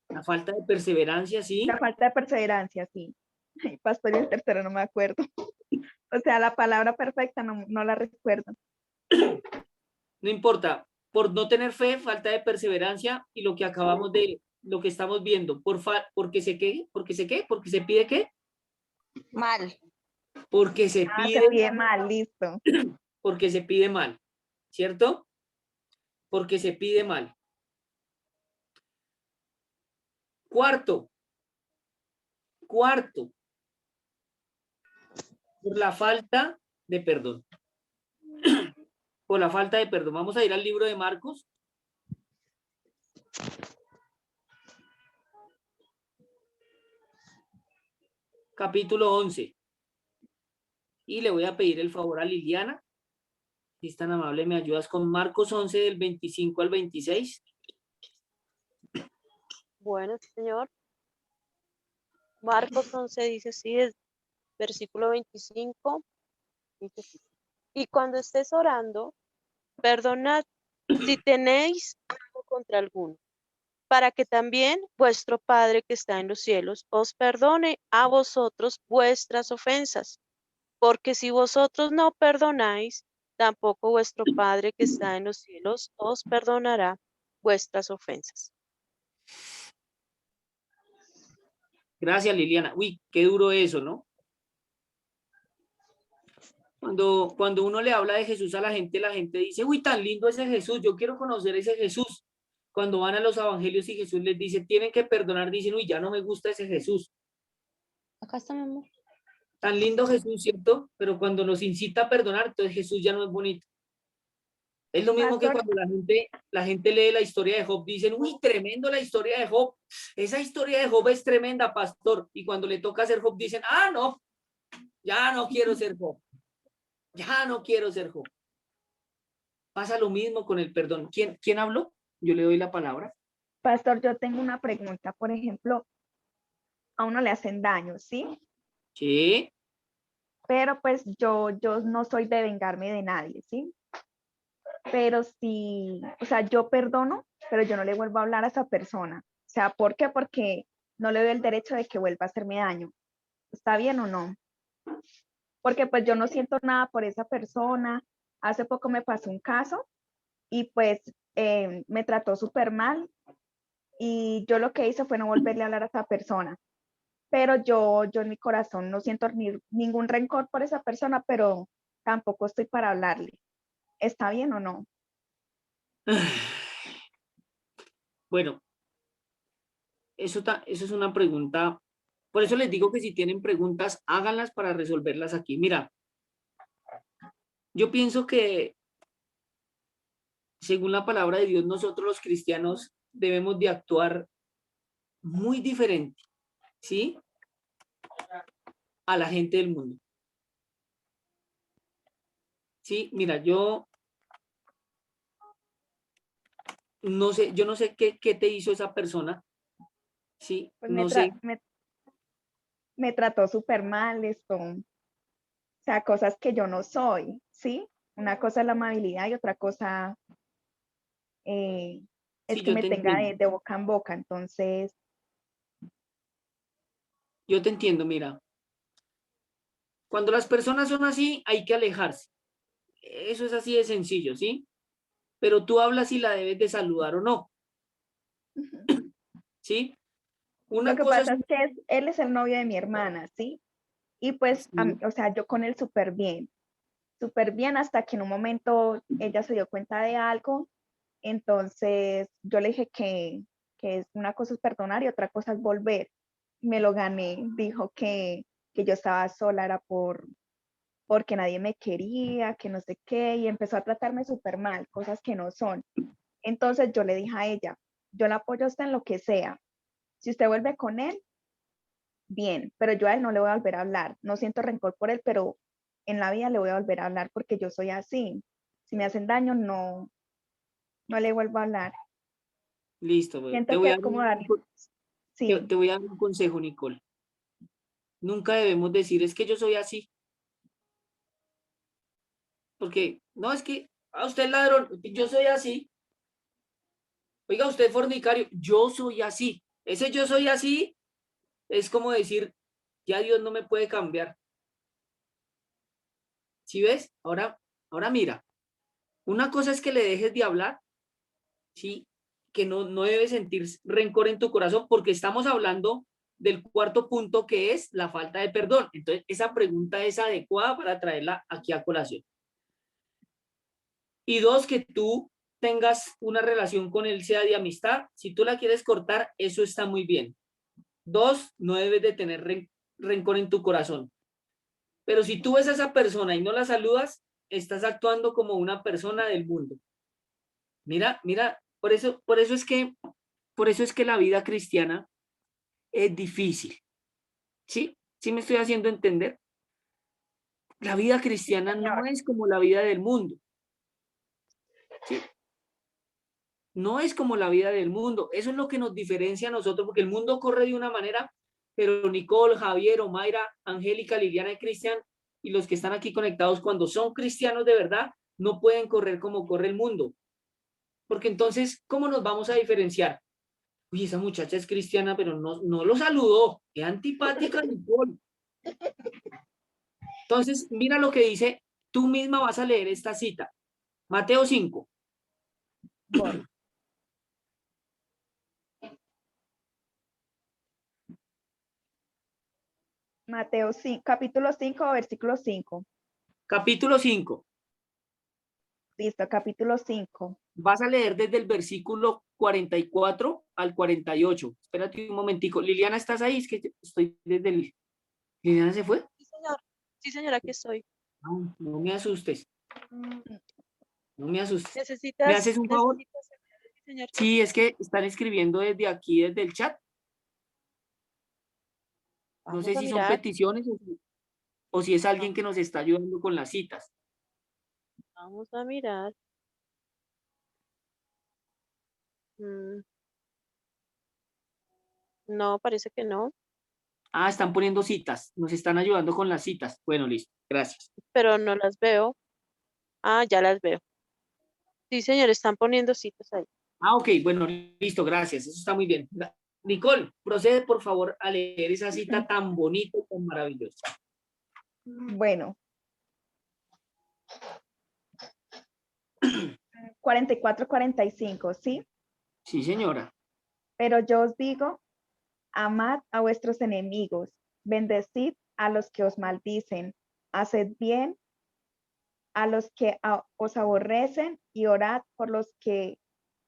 la falta de perseverancia, sí. La falta de perseverancia, sí. Ay, pastor, y el tercero no me acuerdo. O sea, la palabra perfecta no la recuerdo. No importa, por no tener fe, falta de perseverancia y lo que acabamos de, lo que estamos viendo, porque se qué, porque se pide qué, Mal. porque se Ah, se pide, pide mal, listo. porque se pide mal, ¿cierto? Porque se pide mal. Cuarto, por la falta de perdón. Por la falta de perdón. Vamos a ir al libro de Marcos. Capítulo 11. Y le voy a pedir el favor a Liliana, si es tan amable, me ayudas con Marcos 11 del 25 al 26. Bueno, señor. Marcos 11 dice así, es versículo 25. Dice así, y cuando estés orando, perdonad si tenéis algo contra alguno, para que también vuestro Padre que está en los cielos os perdone a vosotros vuestras ofensas. Porque si vosotros no perdonáis, tampoco vuestro Padre que está en los cielos os perdonará vuestras ofensas. Gracias, Liliana. Uy, qué duro eso, ¿no? Cuando uno le habla de Jesús a la gente dice, uy, tan lindo ese Jesús, yo quiero conocer ese Jesús. Cuando van a los evangelios y Jesús les dice, tienen que perdonar, dicen, uy, ya no me gusta ese Jesús. Acá está, mi amor. Tan lindo Jesús, ¿cierto? Pero cuando nos incita a perdonar, entonces Jesús ya no es bonito. Es lo mismo que Pastor, cuando la gente lee la historia de Job, dicen, uy, tremendo la historia de Job. Esa historia de Job es tremenda, pastor. Y cuando le toca ser Job, dicen, ah, no, ya no quiero ser Job. Ya no quiero ser Job. Pasa lo mismo con el perdón. ¿Quién habló? Yo le doy la palabra. pastor, yo tengo una pregunta. Por ejemplo, a uno le hacen daño, ¿sí? Sí, Pero pues yo no soy de vengarme de nadie, ¿sí? Pero sí, o sea, yo perdono, pero yo no le vuelvo a hablar a esa persona. O sea, ¿por qué? Porque no le doy el derecho de que vuelva a hacerme daño. ¿Está bien o no? Porque pues yo no siento nada por esa persona. Hace poco me pasó un caso y pues me trató súper mal y yo lo que hice fue no volverle a hablar a esa persona. Pero yo en mi corazón no siento ningún rencor por esa persona, pero tampoco estoy para hablarle. ¿Está bien o no? Bueno, eso es una pregunta. Por eso les digo que si tienen preguntas, háganlas para resolverlas aquí. Mira, yo pienso que según la palabra de Dios, nosotros los cristianos debemos de actuar muy diferente, ¿sí? A la gente del mundo. Sí, mira, yo no sé qué te hizo esa persona, ¿sí? Pues No sé, me trató súper mal esto, o sea, cosas que yo no soy, ¿sí? Una cosa es la amabilidad y otra cosa es sí, que yo me te tenga entiendo. de boca en boca. Entonces, Yo te entiendo, mira. Cuando las personas son así, hay que alejarse. Eso es así de sencillo, ¿sí? Pero tú hablas si la debes de saludar o no, ¿sí? lo Una que cosa es... pasa es que él es el novio de mi hermana, ¿sí? Y pues, Sí, o sea, yo con él súper bien, hasta que en un momento ella se dio cuenta de algo. Entonces yo le dije que es una cosa es perdonar y otra cosa es volver. Me lo gané, dijo que yo estaba sola, era porque nadie me quería, que no sé qué, y empezó a tratarme súper mal, cosas que no son. Entonces yo le dije a ella, yo la apoyo hasta en lo que sea. Si usted vuelve con él, bien, pero yo a él no le voy a volver a hablar. No siento rencor por él, pero en la vida le voy a volver a hablar porque yo soy así. Si me hacen daño, no le vuelvo a hablar. listo, güey. Siento que es como dar, sí. Te voy a dar un consejo, Nicole. Nunca debemos decir, es que yo soy así, porque no es que a usted es ladrón, yo soy así. Oiga, usted es fornicario, yo soy así. Ese yo soy así es como decir, ya Dios no me puede cambiar. ¿Sí ves? Ahora mira, una cosa es que le dejes de hablar, ¿sí? Que no debes sentir rencor en tu corazón, porque estamos hablando del cuarto punto que es la falta de perdón. Entonces, esa pregunta es adecuada para traerla aquí a colación. Y dos, que tú tengas una relación con él, sea de amistad. Si tú la quieres cortar, eso está muy bien. Dos, no debes de tener rencor en tu corazón. Pero si tú ves a esa persona y no la saludas, estás actuando como una persona del mundo. Mira, por eso es que la vida cristiana es difícil. ¿Sí? ¿Sí me estoy haciendo entender? La vida Sí, cristiana no señor. es como la vida del mundo. ¿Sí? No es como la vida del mundo. Eso es lo que nos diferencia a nosotros, porque el mundo corre de una manera, pero Nicole, Javier, Omaira, Angélica, Liliana y Cristian, y los que están aquí conectados, cuando son cristianos de verdad, no pueden correr como corre el mundo. Porque entonces, ¿cómo nos vamos a diferenciar? Uy, esa muchacha es cristiana, pero no lo saludó. Qué antipática, Nicole. Entonces, mira lo que dice, tú misma vas a leer esta cita. Mateo 5. Voy. Mateo 5, capítulo 5, versículo 5. Capítulo 5. Listo, capítulo 5. Vas a leer desde el versículo 44 al 48. Espérate un momentico. Liliana, ¿estás ahí? Es que estoy desde el... ¿Liliana se fue? Sí, señor. Sí, señora, aquí estoy. No, no me asustes. No me asustes. ¿Me ¿Necesitas, haces un favor? necesitas, sí, señor? Sí, es que están escribiendo desde aquí, desde el chat. No Vamos sé a si son mirar, peticiones o si es alguien vamos, que nos está ayudando con las citas. vamos a mirar. Mm, no, parece que no, Ah, están poniendo citas. Nos están ayudando con las citas. Bueno, listo. Gracias. pero no las veo. Ah, ya las veo. Sí, señor, están poniendo citas ahí. Ah, ok. Bueno, listo. Gracias. Eso está muy bien. Nicole, procede por favor a leer esa cita tan bonita y tan maravillosa. Bueno, 44, 45, ¿sí? Sí, señora. Pero yo os digo, amad a vuestros enemigos, bendecid a los que os maldicen, haced bien a los que os aborrecen y orad por los que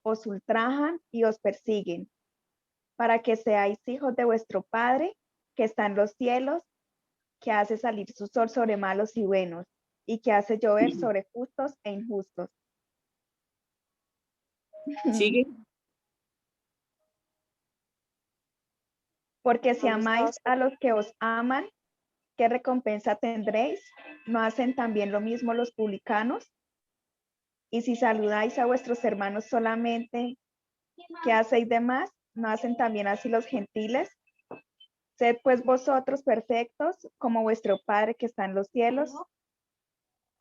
os ultrajan y os persiguen, para que seáis hijos de vuestro Padre que está en los cielos, que hace salir su sol sobre malos y buenos, y que hace llover sobre justos e injustos. Sigue. Porque si ¿Dónde amáis estabas? a los que os aman, ¿qué recompensa tendréis? ¿No hacen también lo mismo los publicanos? Y si saludáis a vuestros hermanos solamente, ¿qué hacéis de más? ¿No hacen también así los gentiles? Sed pues vosotros perfectos, como vuestro Padre que está en los cielos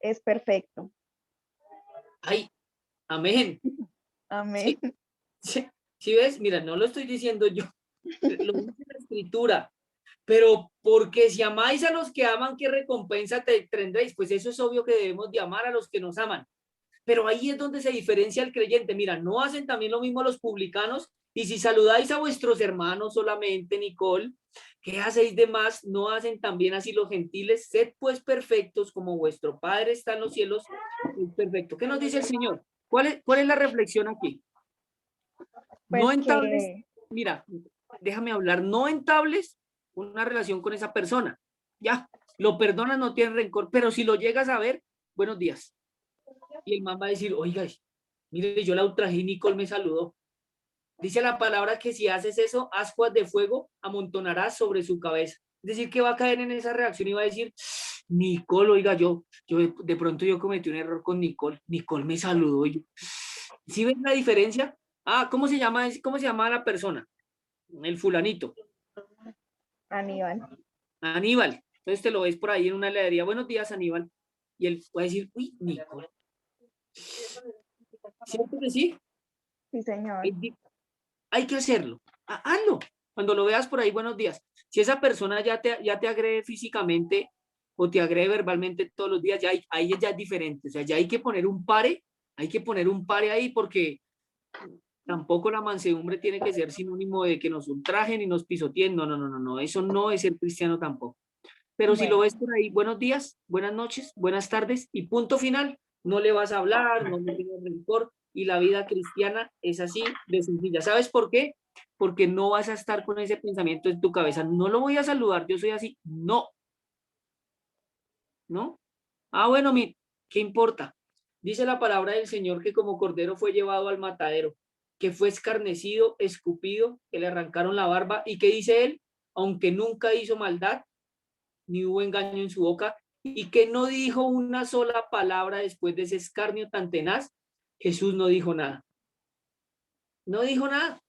es perfecto. Ay, amén. Amén. Sí, ¿sí ves? Mira, no lo estoy diciendo yo, lo dice la escritura. Pero porque si amáis a los que aman, ¿qué recompensa tendréis? Pues eso es obvio que debemos de amar a los que nos aman. Pero ahí es donde se diferencia el creyente. Mira, ¿no hacen también lo mismo los publicanos? Y si saludáis a vuestros hermanos solamente, Nicole, ¿qué hacéis de más? ¿No hacen también así los gentiles? Sed pues perfectos como vuestro Padre está en los cielos, es perfecto. ¿Qué nos dice el Señor? ¿Cuál es la reflexión aquí? Pues No entables, que, mira, déjame hablar, no entables una relación con esa persona. Ya, lo perdonas, no tienes rencor, pero si lo llegas a ver, buenos días. Y el man va a decir, oiga, mire, yo la ultrajé y Nicole me saludó. Dice la palabra que si haces eso, ascuas de fuego amontonarás sobre su cabeza. Es decir, que va a caer en esa reacción y va a decir, Nicole, oiga, yo de pronto yo cometí un error con Nicole. Nicole me saludó. Y yo, ¿sí ves la diferencia? Ah, ¿cómo se llama la persona? El fulanito, Aníbal, Aníbal. Entonces te lo ves por ahí en una heladería. Buenos días, Aníbal. Y él va a decir, uy, Nicole. ¿Cierto que sí? sí señor. Hay que hacerlo. Hazlo. Cuando lo veas por ahí, buenos días. Si esa persona ya te agrede físicamente o te agrede verbalmente todos los días, ahí ya es diferente. O sea, ya hay que poner un pare, hay que poner un pare ahí porque tampoco la mansedumbre tiene que ser sinónimo de que nos ultrajen y nos pisoteen. No, no, no, no, no. Eso no es ser cristiano tampoco. Pero si lo Bueno, ves por ahí, buenos días, buenas noches, buenas tardes y punto final. No le vas a hablar, no le tienes rencor y la vida cristiana es así de sencilla. ¿Sabes por qué? Porque no vas a estar con ese pensamiento en tu cabeza. No lo voy a saludar, yo soy así. No, ¿no? Ah, bueno, ¿qué importa? Dice la palabra del Señor que como cordero fue llevado al matadero, que fue escarnecido, escupido, que le arrancaron la barba y que dice él, aunque nunca hizo maldad, ni hubo engaño en su boca, y que no dijo una sola palabra después de ese escarnio tan tenaz, Jesús no dijo nada. No dijo nada.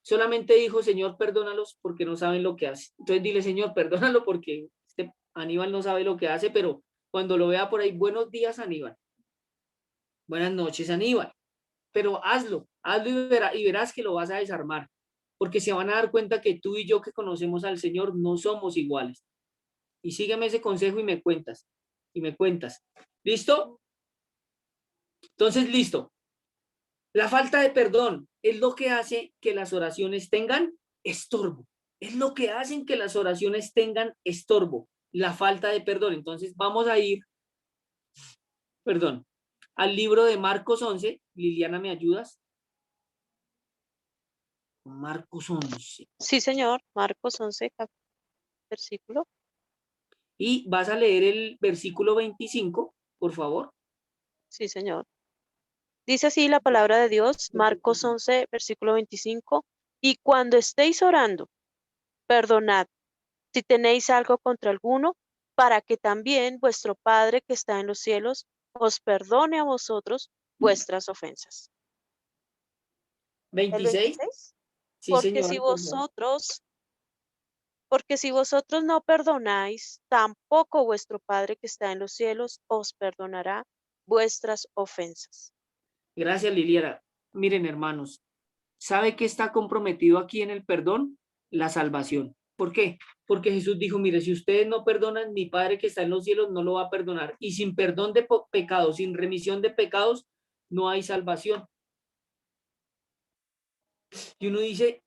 Solamente dijo, Señor, perdónalos porque no saben lo que hace. Entonces dile, Señor, perdónalo porque este Aníbal no sabe lo que hace, pero cuando lo vea por ahí, buenos días, Aníbal. Buenas noches, Aníbal. Pero hazlo y verás que lo vas a desarmar, porque se van a dar cuenta que tú y yo que conocemos al Señor no somos iguales. Y sígueme ese consejo y me cuentas. Y me cuentas. ¿Listo? Entonces, listo. La falta de perdón es lo que hace que las oraciones tengan estorbo. Es lo que hacen que las oraciones tengan estorbo. La falta de perdón. Entonces, vamos a ir, perdón, al libro de Marcos 11. Liliana, ¿me ayudas? Marcos 11. Sí, señor. Marcos 11, versículo. Y vas a leer el versículo 25, por favor. Sí, señor. Dice así la palabra de Dios, Marcos 11, versículo 25. Y cuando estéis orando, perdonad si tenéis algo contra alguno, para que también vuestro Padre que está en los cielos os perdone a vosotros vuestras ofensas. El 26. 26. Sí, Porque señora. si vosotros, porque si vosotros no perdonáis, tampoco vuestro Padre que está en los cielos os perdonará vuestras ofensas. Gracias, Liliana. Miren, hermanos, ¿sabe qué está comprometido aquí en el perdón? La salvación. ¿Por qué? Porque Jesús dijo, mire, si ustedes no perdonan, mi Padre que está en los cielos no lo va a perdonar. Y sin perdón de pecados, sin remisión de pecados, no hay salvación. Y uno dice,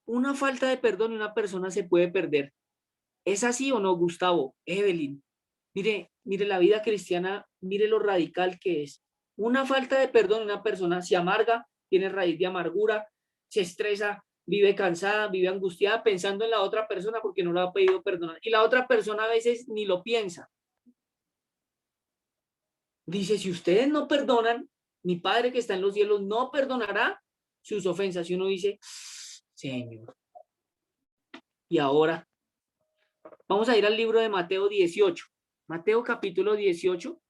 una falta de perdón y una persona se puede perder. ¿Es así o no, Gustavo? Evelyn, mire la vida cristiana, mire lo radical que es. Una falta de perdón y una persona se amarga tiene raíz de amargura, se estresa, vive cansada, vive angustiada pensando en la otra persona porque no lo ha pedido perdonar. Y la otra persona a veces ni lo piensa. Dice, si ustedes no perdonan, mi Padre que está en los cielos no perdonará sus ofensas. Y uno dice, Señor. Y ahora, vamos a ir al libro de Mateo 18. Mateo capítulo 18.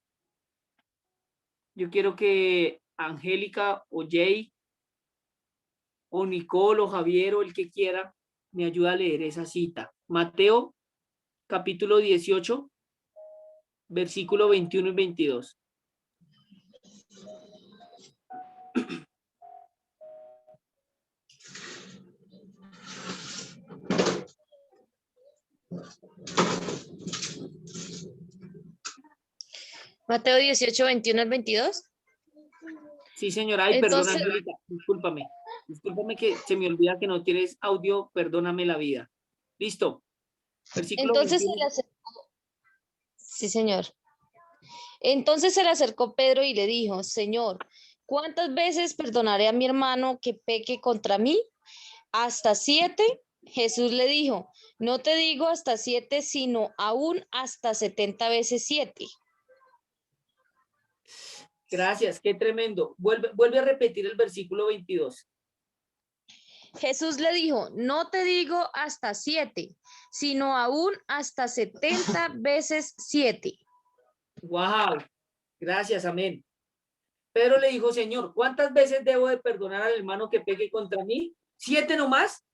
Yo quiero que Angélica o Jay o Nicole o Javier o el que quiera me ayude a leer esa cita. Mateo capítulo 18, versículo 21 y 22. Mateo 18, 21 al 22. Sí, señora. Ay, perdona, Entonces, Angélica, discúlpame. Discúlpame que se me olvida que no tienes audio, perdóname la vida. Listo. Versículo entonces se 21. le acercó, sí, señor. Entonces se le acercó Pedro y le dijo, Señor, ¿cuántas veces perdonaré a mi hermano que peque contra mí? ¿Hasta 7? Jesús le dijo, no te digo hasta 7, sino aún hasta 70 veces 7. Gracias, qué tremendo. Vuelve a repetir el versículo 22. Jesús le dijo, no te digo hasta 7, sino aún hasta 70 veces 7. Wow. Gracias, amén. Pedro le dijo, Señor, ¿cuántas veces debo de perdonar al hermano que peque contra mí? 7 nomás.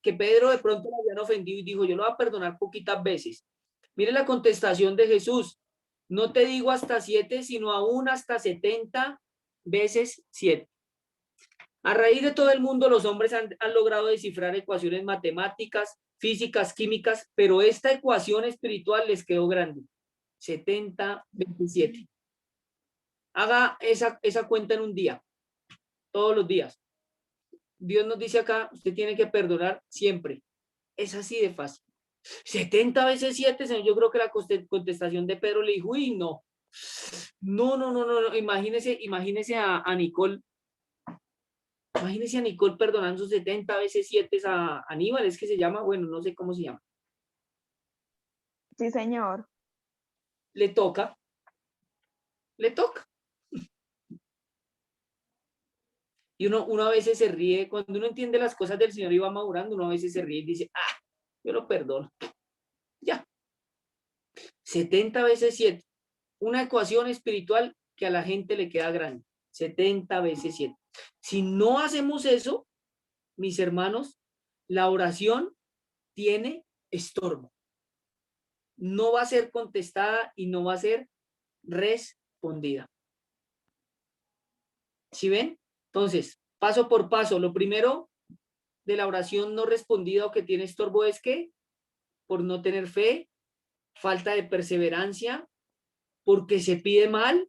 Que Pedro de pronto lo habían ofendido y dijo, yo lo voy a perdonar poquitas veces. Mire la contestación de Jesús. No te digo hasta 7, sino aún hasta 70 veces 7. A raíz de todo el mundo, los hombres han logrado descifrar ecuaciones matemáticas, físicas, químicas, pero esta ecuación espiritual les quedó grande. 70, 27. Haga esa cuenta en un día, todos los días. Dios nos dice acá, usted tiene que perdonar siempre. Es así de fácil. 70 veces 7, señor. Yo creo que la contestación de Pedro le dijo, uy, no. No. Imagínese a Nicole. Imagínese a Nicole perdonando 70 veces 7 a Aníbal, es que se llama, bueno, no sé cómo se llama. Sí, señor. Le toca. Y uno a veces se ríe, cuando uno entiende las cosas del Señor y va madurando, uno a veces se ríe y dice, yo lo perdono. Ya. 70 veces 7. Una ecuación espiritual que a la gente le queda grande. 70 veces 7. Si no hacemos eso, mis hermanos, la oración tiene estorbo. No va a ser contestada y no va a ser respondida. ¿Sí ven? Entonces, paso por paso. Lo primero de la oración no respondida o que tiene estorbo es que por no tener fe, falta de perseverancia, porque se pide mal,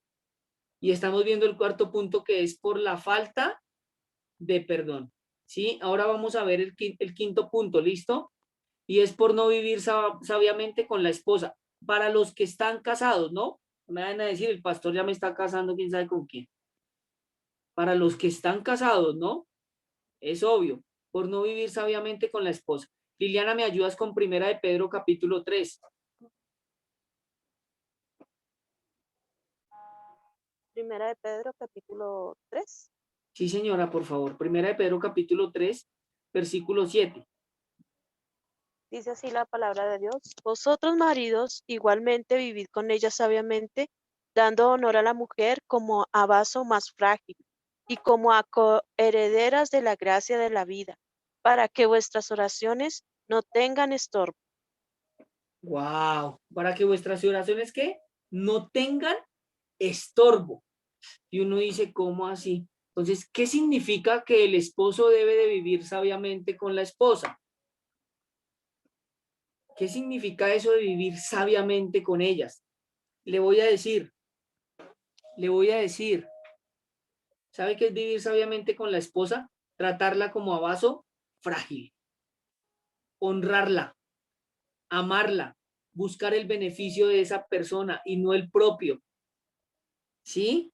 y estamos viendo el cuarto punto que es por la falta de perdón. ¿Sí? Ahora vamos a ver el quinto punto, ¿listo? Y es por no vivir sabiamente con la esposa. Para los que están casados, ¿no? Me van a decir, el pastor ya me está casando, quién sabe con quién. Para los que están casados, ¿no? Es obvio, por no vivir sabiamente con la esposa. Liliana, ¿me ayudas con Primera de Pedro capítulo 3? Primera de Pedro, capítulo 3. Sí, señora, por favor. Primera de Pedro capítulo 3, versículo 7. Dice así la palabra de Dios. Vosotros, maridos, igualmente vivid con ella sabiamente, dando honor a la mujer como a vaso más frágil y como a coherederas de la gracia de la vida, para que vuestras oraciones no tengan estorbo. Wow, para que vuestras oraciones ¿qué? No tengan estorbo. Y uno dice, ¿cómo así? Entonces, ¿qué significa que el esposo debe de vivir sabiamente con la esposa? ¿Qué significa eso de vivir sabiamente con ellas? Le voy a decir, ¿sabe qué es vivir sabiamente con la esposa? Tratarla como a vaso frágil, honrarla, amarla, buscar el beneficio de esa persona y no el propio. ¿Sí?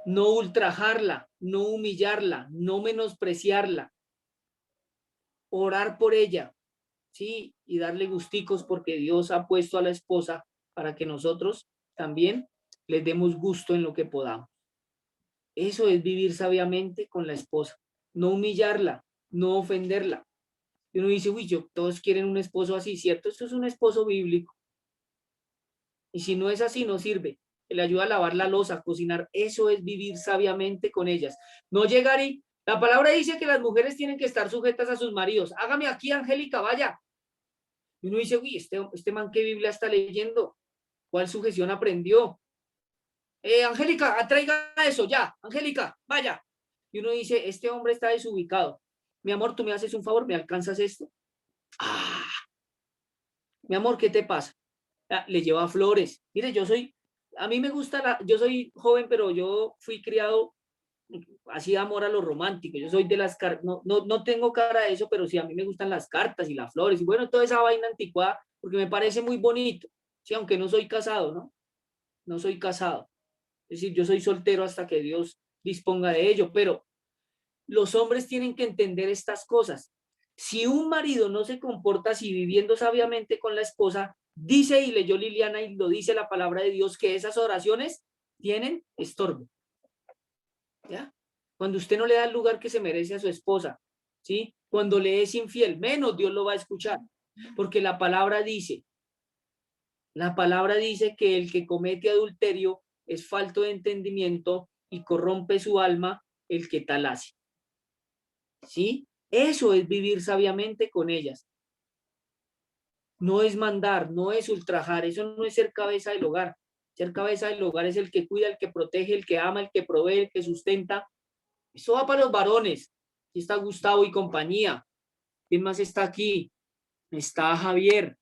no ultrajarla, no humillarla, no menospreciarla, orar por ella, ¿sí? Y darle gusticos porque Dios ha puesto a la esposa para que nosotros también les demos gusto en lo que podamos. Eso es vivir sabiamente con la esposa, no humillarla, no ofenderla. Y uno dice, uy, todos quieren un esposo así, ¿cierto? Esto es un esposo bíblico. Y si no es así, no sirve. Que le ayuda a lavar la loza, a cocinar. Eso es vivir sabiamente con ellas. No llegar y... La palabra dice que las mujeres tienen que estar sujetas a sus maridos. Hágame aquí, Angélica, vaya. Y uno dice, uy, este man, ¿qué Biblia está leyendo? ¿Cuál sujeción aprendió? Angélica, traiga eso, ya. Angélica, vaya. Y uno dice, este hombre está desubicado. Mi amor, tú me haces un favor, ¿me alcanzas esto? Ah, mi amor, ¿qué te pasa? Le lleva flores. Mire, a mí me gusta, yo soy joven, pero yo fui criado así de amor a lo romántico. Yo soy de las cartas, no tengo cara de eso, pero sí, a mí me gustan las cartas y las flores y bueno, toda esa vaina anticuada, porque me parece muy bonito. Sí, aunque no soy casado, ¿no? No soy casado. Es decir, yo soy soltero hasta que Dios disponga de ello, pero los hombres tienen que entender estas cosas. Si un marido no se comporta así viviendo sabiamente con la esposa, dice y leyó Liliana y lo dice la palabra de Dios que esas oraciones tienen estorbo. ¿Ya? Cuando usted no le da el lugar que se merece a su esposa, ¿sí? Cuando le es infiel, menos Dios lo va a escuchar, porque la palabra dice que el que comete adulterio es falto de entendimiento y corrompe su alma el que tal hace. ¿Sí? Eso es vivir sabiamente con ellas. No es mandar, no es ultrajar, eso no es ser cabeza del hogar. Ser cabeza del hogar es el que cuida, el que protege, el que ama, el que provee, el que sustenta. Eso va para los varones. Aquí está Gustavo y compañía. ¿Quién más está aquí? Está Javier.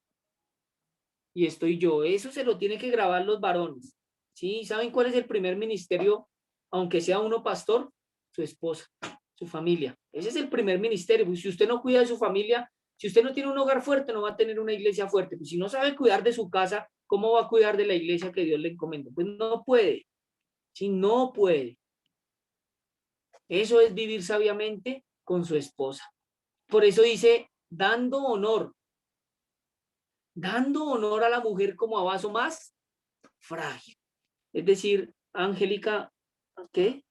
Y estoy yo. Eso se lo tiene que grabar los varones. ¿Sí? ¿Saben cuál es el primer ministerio? Aunque sea uno pastor, su esposa, su familia. Ese es el primer ministerio. Pues si usted no cuida de su familia, si usted no tiene un hogar fuerte, no va a tener una iglesia fuerte. Pues si no sabe cuidar de su casa, ¿cómo va a cuidar de la iglesia que Dios le encomendó? Pues no puede. Sí, no puede. Eso es vivir sabiamente con su esposa. Por eso dice, dando honor a la mujer como a vaso más frágil. Es decir, Angélica, ¿qué?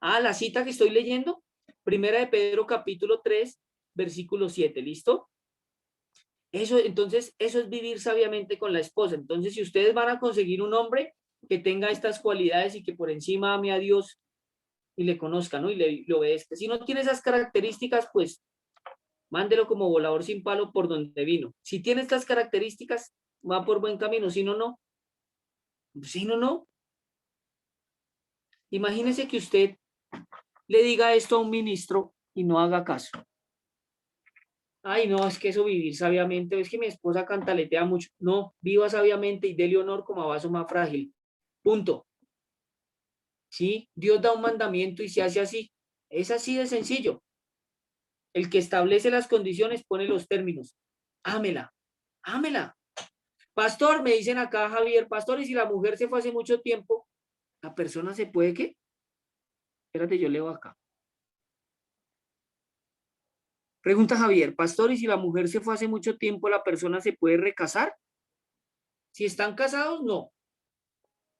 La cita que estoy leyendo, Primera de Pedro capítulo 3, versículo 7, ¿listo? Entonces, eso es vivir sabiamente con la esposa. Entonces, si ustedes van a conseguir un hombre que tenga estas cualidades y que por encima ame a Dios y le conozca, ¿no? Y le obedezca. Si no tiene esas características, pues mándelo como volador sin palo por donde vino. Si tiene estas características, va por buen camino. Si no, no. Si no, no. Imagínese que usted le diga esto a un ministro y no haga caso. Ay, no, es que eso vivir sabiamente, es que mi esposa cantaletea mucho. No, viva sabiamente y dele honor como a vaso más frágil. Punto. ¿Sí? Dios da un mandamiento y se hace así. Es así de sencillo. El que establece las condiciones pone los términos. Ámela, ámela. Pastor, me dicen acá, Javier, pastor, y si la mujer se fue hace mucho tiempo, ¿la persona se puede qué? Espérate, yo leo acá. Pregunta Javier, pastor, ¿y si la mujer se fue hace mucho tiempo, la persona se puede recasar? Si están casados, no.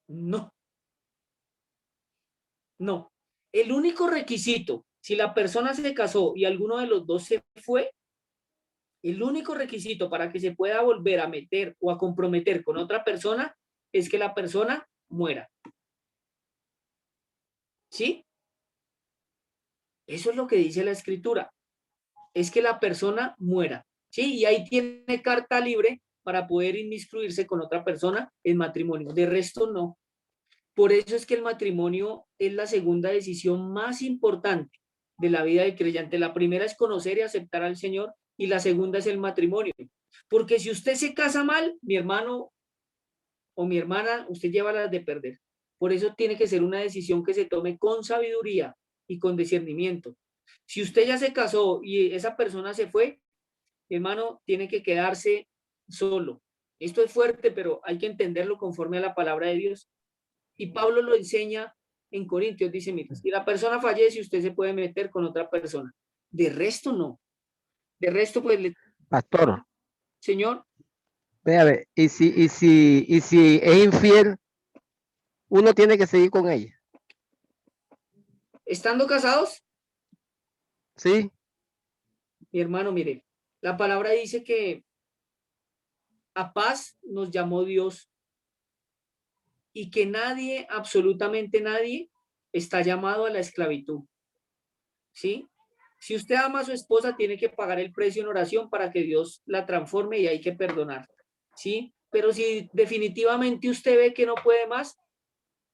No, no. El único requisito, si la persona se casó y alguno de los dos se fue, el único requisito para que se pueda volver a meter o a comprometer con otra persona es que la persona muera. ¿Sí? Eso es lo que dice la escritura. Es que la persona muera. ¿Sí? Y ahí tiene carta libre para poder inmiscuirse con otra persona en matrimonio. De resto, no. Por eso es que el matrimonio es la segunda decisión más importante de la vida del creyente. La primera es conocer y aceptar al Señor y la segunda es el matrimonio. Porque si usted se casa mal, mi hermano o mi hermana, usted lleva las de perder. Por eso tiene que ser una decisión que se tome con sabiduría y con discernimiento. Si usted ya se casó y esa persona se fue, mi hermano, tiene que quedarse solo. Esto es fuerte, pero hay que entenderlo conforme a la palabra de Dios. Y Pablo lo enseña en Corintios, dice, mire, si la persona fallece, usted se puede meter con otra persona. De resto, no. De resto, pues, Pastor, señor, vea, ve, y si es infiel, uno tiene que seguir con ella, estando casados, ¿sí? mi hermano, mire, la palabra dice que a paz nos llamó Dios y que nadie, absolutamente nadie, está llamado a la esclavitud, ¿sí? Si usted ama a su esposa, tiene que pagar el precio en oración para que Dios la transforme y hay que perdonar, ¿sí? Pero si definitivamente usted ve que no puede más,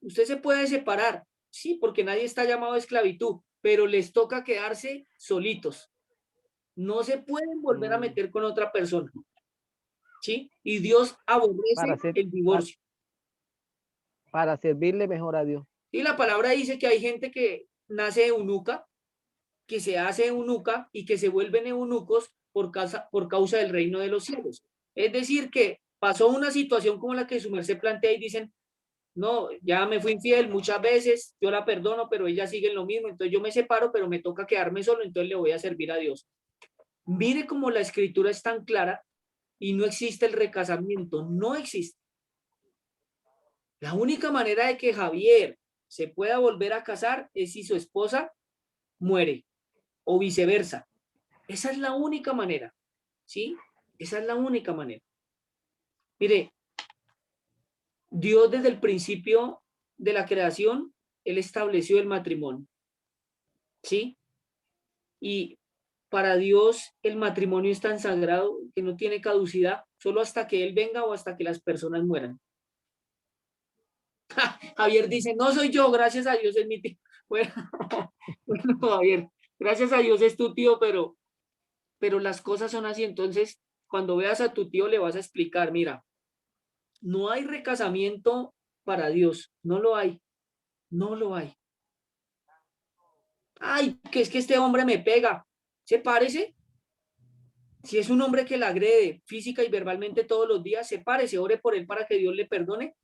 usted se puede separar, sí, porque nadie está llamado a esclavitud, pero les toca quedarse solitos. No se pueden volver a meter con otra persona, ¿sí? Y Dios Para, aborrece ser, el para, divorcio. para servirle mejor a Dios. Y la palabra dice que hay gente que nace eunuca, que se hace eunuca y que se vuelven eunucos por causa del reino de los cielos. Es decir, que pasó una situación como la que su merced plantea y dicen, no, ya me fui infiel muchas veces, yo la perdono, pero ella sigue en lo mismo, entonces yo me separo, pero me toca quedarme solo, entonces le voy a servir a Dios. Mire cómo la escritura es tan clara y no existe el recasamiento, no existe. La única manera de que Javier se pueda volver a casar es si su esposa muere o viceversa. Esa es la única manera, ¿sí? Esa es la única manera. Mire, Dios desde el principio de la creación, Él estableció el matrimonio, ¿sí? Y para Dios el matrimonio es tan sagrado que no tiene caducidad, solo hasta que Él venga o hasta que las personas mueran. Javier dice, no soy yo, gracias a Dios es mi tío. Bueno, bueno, Javier, gracias a Dios es tu tío, pero las cosas son así. Entonces, cuando veas a tu tío le vas a explicar, mira, no hay recasamiento para Dios, no lo hay, no lo hay. Ay, que es que este hombre me pega, ¿se parece? Si es un hombre que la agrede física y verbalmente todos los días, sepárese, ore por él para que Dios le perdone.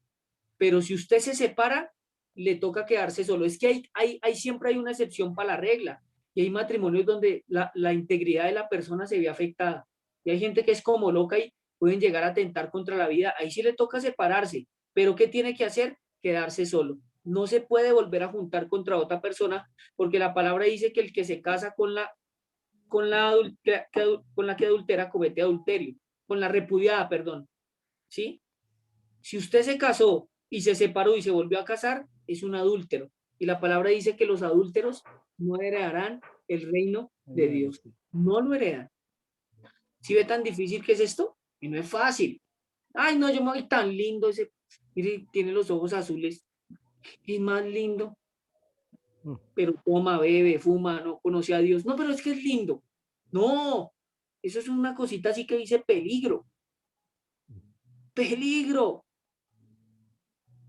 Pero si usted se separa, le toca quedarse solo. Es que siempre hay una excepción para la regla. Y hay matrimonios donde la integridad de la persona se ve afectada. Y hay gente que es como loca y pueden llegar a atentar contra la vida. Ahí sí le toca separarse. Pero ¿qué tiene que hacer? Quedarse solo. No se puede volver a juntar contra otra persona porque la palabra dice que el que se casa con la que adultera comete adulterio, con la repudiada, perdón, ¿sí? Si usted se casó y se separó y se volvió a casar, es un adúltero. Y la palabra dice que los adúlteros no heredarán el reino de Dios. No lo heredan. ¿Sí ve tan difícil que es esto? Y no es fácil. Ay, no, yo me voy tan lindo. Mire, tiene los ojos azules. Es más lindo. Pero toma, bebe, fuma, no conoce a Dios. No, pero es que es lindo. No, eso es una cosita así que dice peligro. Peligro.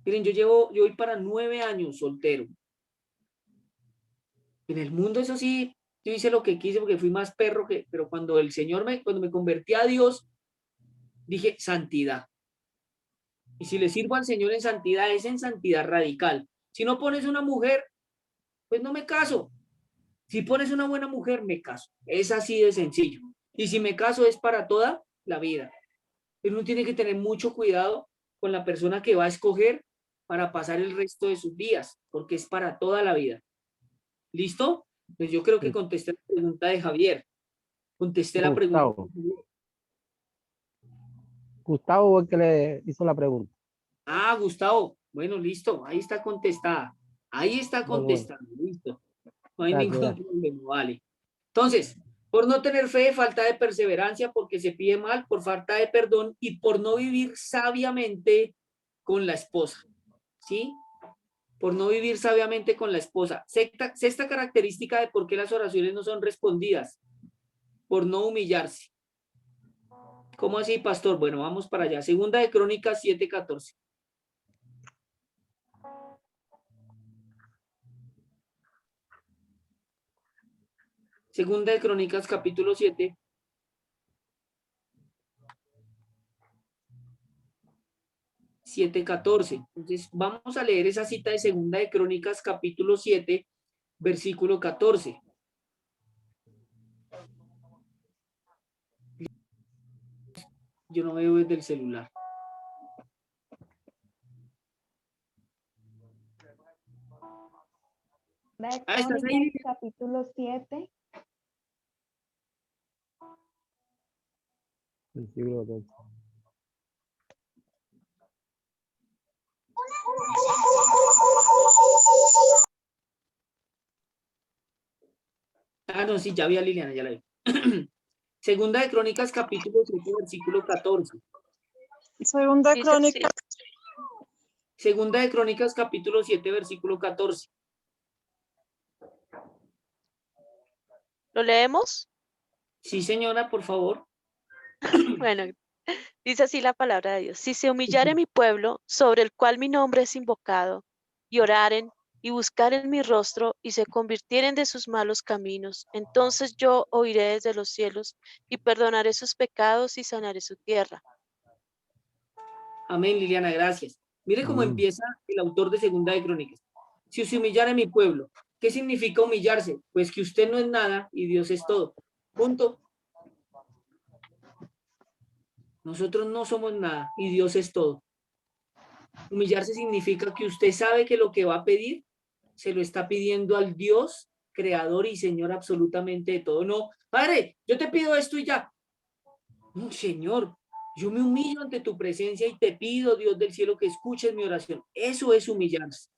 Miren, yo voy para 9 años soltero. En el mundo, eso sí, yo hice lo que quise porque fui más perro pero cuando cuando me convertí a Dios, dije santidad. Y si le sirvo al Señor en santidad, es en santidad radical. Si no pones una mujer, pues no me caso. Si pones una buena mujer, me caso. Es así de sencillo. Y si me caso, es para toda la vida. Pero uno tiene que tener mucho cuidado con la persona que va a escoger para pasar el resto de sus días, porque es para toda la vida. ¿Listo? Pues yo creo que contesté la pregunta de Javier. Contesté la pregunta. Gustavo fue el que le hizo la pregunta. Ah, Gustavo. Bueno, listo. Ahí está contestada. Ahí está Bueno, contestada. Listo. No hay gracias, ningún gracias. problema. Vale. Entonces, por no tener fe, falta de perseverancia, porque se pide mal, por falta de perdón y por no vivir sabiamente con la esposa. ¿Sí? Por no vivir sabiamente con la esposa. Sexta característica de por qué las oraciones no son respondidas. Por no humillarse. ¿Cómo así, pastor? Bueno, vamos para allá. Segunda de Crónicas 7:14. Segunda de Crónicas, capítulo 7. 7:14. Entonces, vamos a leer esa cita de Segunda de Crónicas, capítulo 7, versículo 14. Yo no veo desde el celular. ¿Estás ahí? Capítulo 7. Versículo 12. Ah, no, sí, ya vi a Liliana, ya la vi. Segunda de Crónicas, capítulo 7, versículo 14. Segunda Dice así. Crónica, Segunda de Crónicas, capítulo 7, versículo 14. ¿Lo leemos? Sí, señora, por favor. Bueno, dice así la palabra de Dios. Si se humillare mi pueblo, sobre el cual mi nombre es invocado, y oraren y buscaren mi rostro y se convirtieren de sus malos caminos, entonces yo oiré desde los cielos y perdonaré sus pecados y sanaré su tierra. Amén, Liliana, gracias. Mire cómo Amén. empieza el autor de Segunda de Crónicas. Si os humillare mi pueblo, ¿qué significa humillarse? Pues que usted no es nada y Dios es todo. Punto. Nosotros no somos nada y Dios es todo. Humillarse significa que usted sabe que lo que va a pedir se lo está pidiendo al Dios creador y Señor absolutamente de todo. No, Padre, yo te pido esto y ya. No, Señor, yo me humillo ante tu presencia y te pido, Dios del cielo, que escuches mi oración. Eso es humillarse.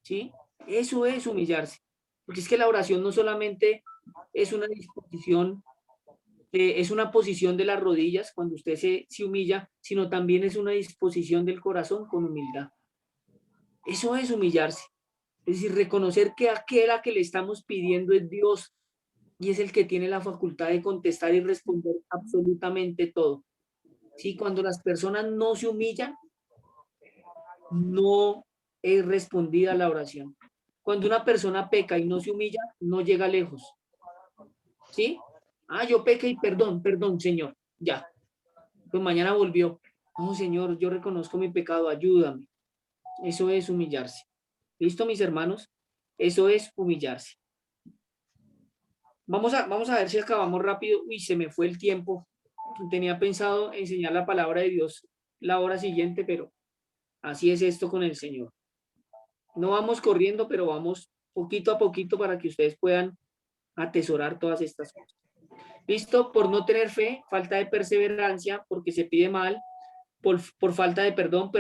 ¿Sí? Eso es humillarse. Porque es que la oración no solamente es una disposición, es una posición de las rodillas cuando usted se humilla, sino también es una disposición del corazón con humildad. Eso es humillarse. Es decir, reconocer que aquel a que le estamos pidiendo es Dios y es el que tiene la facultad de contestar y responder absolutamente todo. ¿Sí? Cuando las personas no se humillan, no es respondida la oración. Cuando una persona peca y no se humilla, no llega lejos. ¿Sí? Ah, yo pequé y perdón, perdón, Señor. Ya. Pues mañana volvió. No, Señor, yo reconozco mi pecado, ayúdame. Eso es humillarse. ¿Listo, mis hermanos? Eso es humillarse. Vamos a ver si acabamos rápido. Uy, se me fue el tiempo. Tenía pensado enseñar la palabra de Dios la hora siguiente, pero así es esto con el Señor. No vamos corriendo, pero vamos poquito a poquito para que ustedes puedan atesorar todas estas cosas. ¿Listo? Por no tener fe, falta de perseverancia, porque se pide mal, por falta de perdón,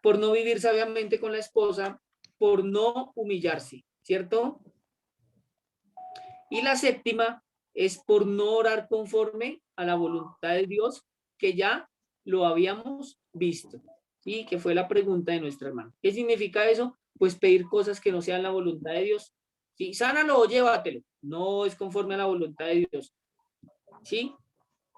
por no vivir sabiamente con la esposa, por no humillarse, ¿cierto? Y la séptima es por no orar conforme a la voluntad de Dios, que ya lo habíamos visto, ¿sí? Que fue la pregunta de nuestra hermana. ¿Qué significa eso? Pues pedir cosas que no sean la voluntad de Dios. ¿Sí? Sánalo o llévatelo. No es conforme a la voluntad de Dios. ¿Sí?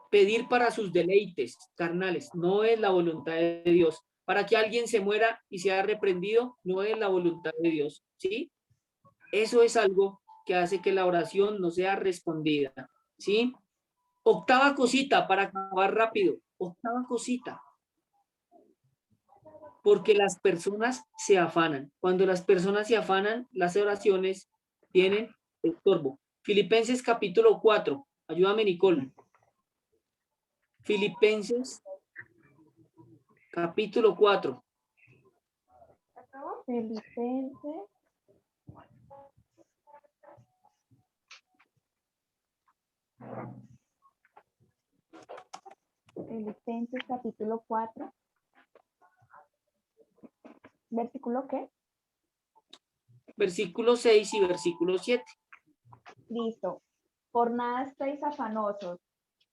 Pedir para sus deleites carnales no es la voluntad de Dios. Para que alguien se muera y sea reprendido no es la voluntad de Dios. ¿Sí? Eso es algo que hace que la oración no sea respondida. ¿Sí? Octava cosita para acabar rápido. Octava cosita. Porque las personas se afanan. Cuando las personas se afanan, las oraciones tienen estorbo. Filipenses capítulo 4. Ayúdame, Nicole. Filipenses capítulo 4. Filipenses. Filipenses capítulo 4. ¿Versículo qué? Versículo 6 y versículo 7. Listo. Por nada estéis afanosos,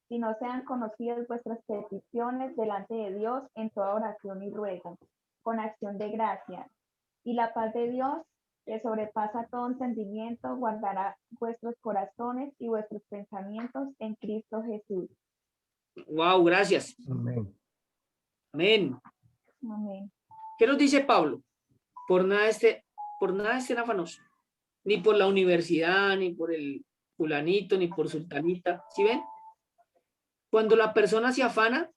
si no sean conocidas vuestras peticiones delante de Dios en toda oración y ruego, con acción de gracias. Y la paz de Dios, que sobrepasa todo entendimiento, guardará vuestros corazones y vuestros pensamientos en Cristo Jesús. Wow, gracias. Amén. Amén. Amén. ¿Qué nos dice Pablo? Por nada estén afanosos. Ni por la universidad, ni por el fulanito, ni por sultanita. ¿Sí ven? Cuando la persona se afana,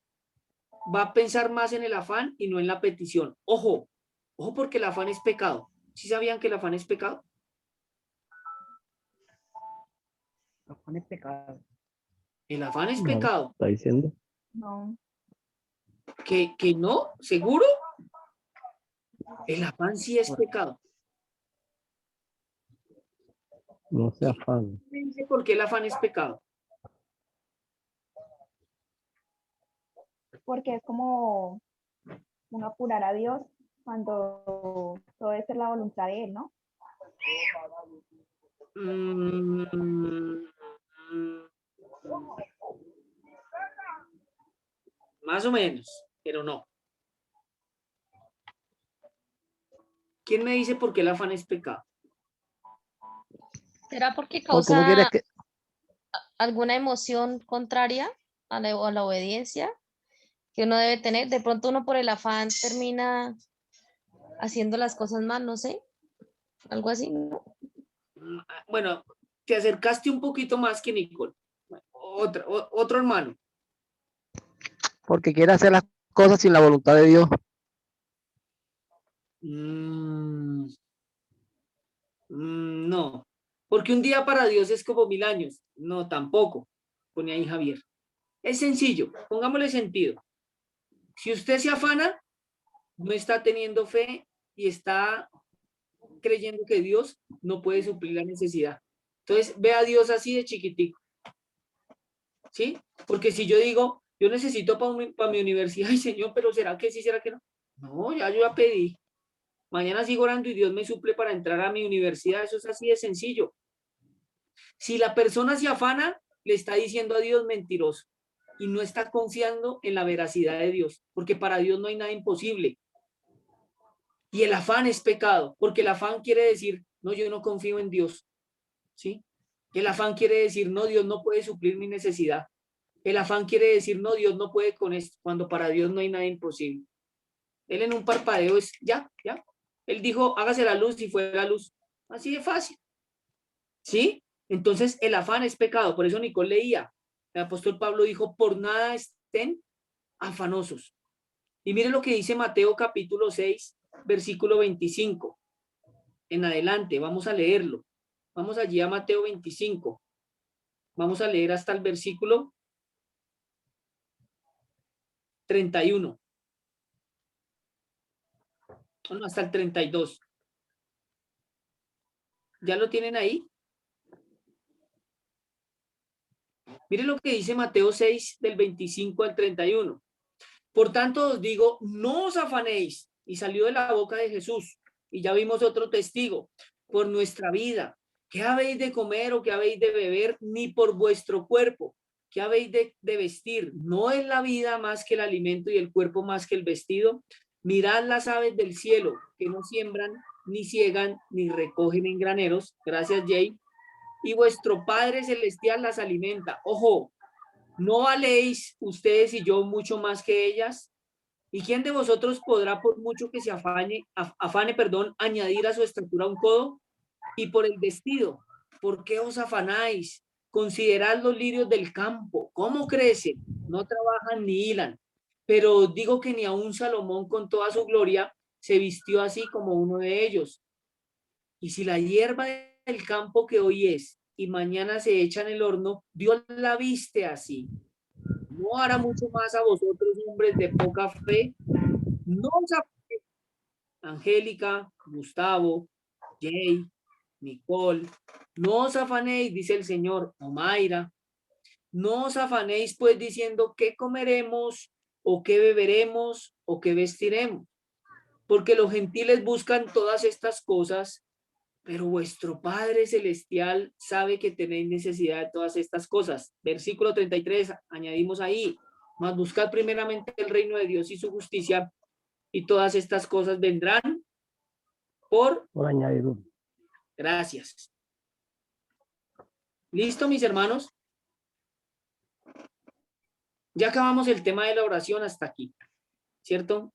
va a pensar más en el afán y no en la petición. Ojo, ojo porque el afán es pecado. ¿Sí sabían que el afán es pecado? Lo pone pecado. El afán es No, pecado. está diciendo. No. ¿Que no? ¿Seguro? El afán sí es pecado. No se afán. Dice por qué el afán es pecado. Porque es como uno apurar a Dios cuando todo es la voluntad de Él, ¿no? Mm, más o menos, pero no. ¿Quién me dice por qué el afán es pecado? ¿Será porque Porque no quieres causa que, alguna emoción contraria a la obediencia que uno debe tener? De pronto uno por el afán termina haciendo las cosas mal, no sé, algo así, ¿no? Bueno, te acercaste un poquito más que Nicole. Otro hermano. porque quiere hacer las cosas sin la voluntad de Dios. No, porque un día para Dios es como 1000 años. No, tampoco, pone ahí Javier. Es sencillo, pongámosle sentido. Si usted se afana, no está teniendo fe y está creyendo que Dios no puede suplir la necesidad. Entonces, ve a Dios así de chiquitico. ¿Sí? Porque si yo digo, yo necesito para mi universidad, ay Señor, pero ¿será que sí, será que no? No, ya yo ya pedí. Mañana sigo orando y Dios me suple para entrar a mi universidad. Eso es así de sencillo. Si la persona se afana, le está diciendo a Dios mentiroso y no está confiando en la veracidad de Dios, porque para Dios no hay nada imposible. Y el afán es pecado, porque el afán quiere decir, no, yo no confío en Dios, ¿sí? El afán quiere decir, no, Dios no puede suplir mi necesidad. El afán quiere decir, no, Dios no puede con esto, cuando para Dios no hay nada imposible. Él en un parpadeo es, ya. Él dijo, hágase la luz y fue la luz. Así de fácil. ¿Sí? Entonces el afán es pecado. Por eso Nicole leía. El apóstol Pablo dijo, por nada estén afanosos. Y mire lo que dice Mateo capítulo 6, versículo 25. En adelante, vamos a leerlo. Vamos allí a Mateo 25. Vamos a leer hasta el versículo 31. No, hasta el 32. ¿Ya lo tienen ahí? Mire lo que dice Mateo 6, del 25 al 31. Por tanto os digo, no os afanéis. Y salió de la boca de Jesús. Y ya vimos otro testigo. Por nuestra vida. ¿Qué habéis de comer o qué habéis de beber? Ni por vuestro cuerpo. ¿Qué habéis de vestir? ¿No es la vida más que el alimento y el cuerpo más que el vestido? Mirad las aves del cielo, que no siembran, ni ciegan, ni recogen en graneros. Gracias, Jay. Y vuestro Padre Celestial las alimenta. Ojo, ¿no valéis ustedes y yo mucho más que ellas? ¿Y quién de vosotros podrá, por mucho que se afane, añadir a su estatura un codo? Y por el vestido, ¿por qué os afanáis? Considerad los lirios del campo, cómo crecen, no trabajan ni hilan. Pero os digo que ni aun Salomón con toda su gloria se vistió así como uno de ellos. Y si la hierba del campo que hoy es y mañana se echa en el horno, Dios la viste así. ¿No hará mucho más a vosotros, hombres de poca fe? No os afanéis, Angélica, Gustavo, Jay, Nicole, no os afanéis, dice el Señor, o Mayra, no os afanéis pues diciendo qué comeremos, o qué beberemos, o qué vestiremos, porque los gentiles buscan todas estas cosas, pero vuestro Padre Celestial sabe que tenéis necesidad de todas estas cosas. Versículo 33, añadimos ahí, mas buscad primeramente el reino de Dios y su justicia, y todas estas cosas vendrán por añadidura. gracias. ¿Listo, mis hermanos? Ya acabamos el tema de la oración hasta aquí, ¿cierto?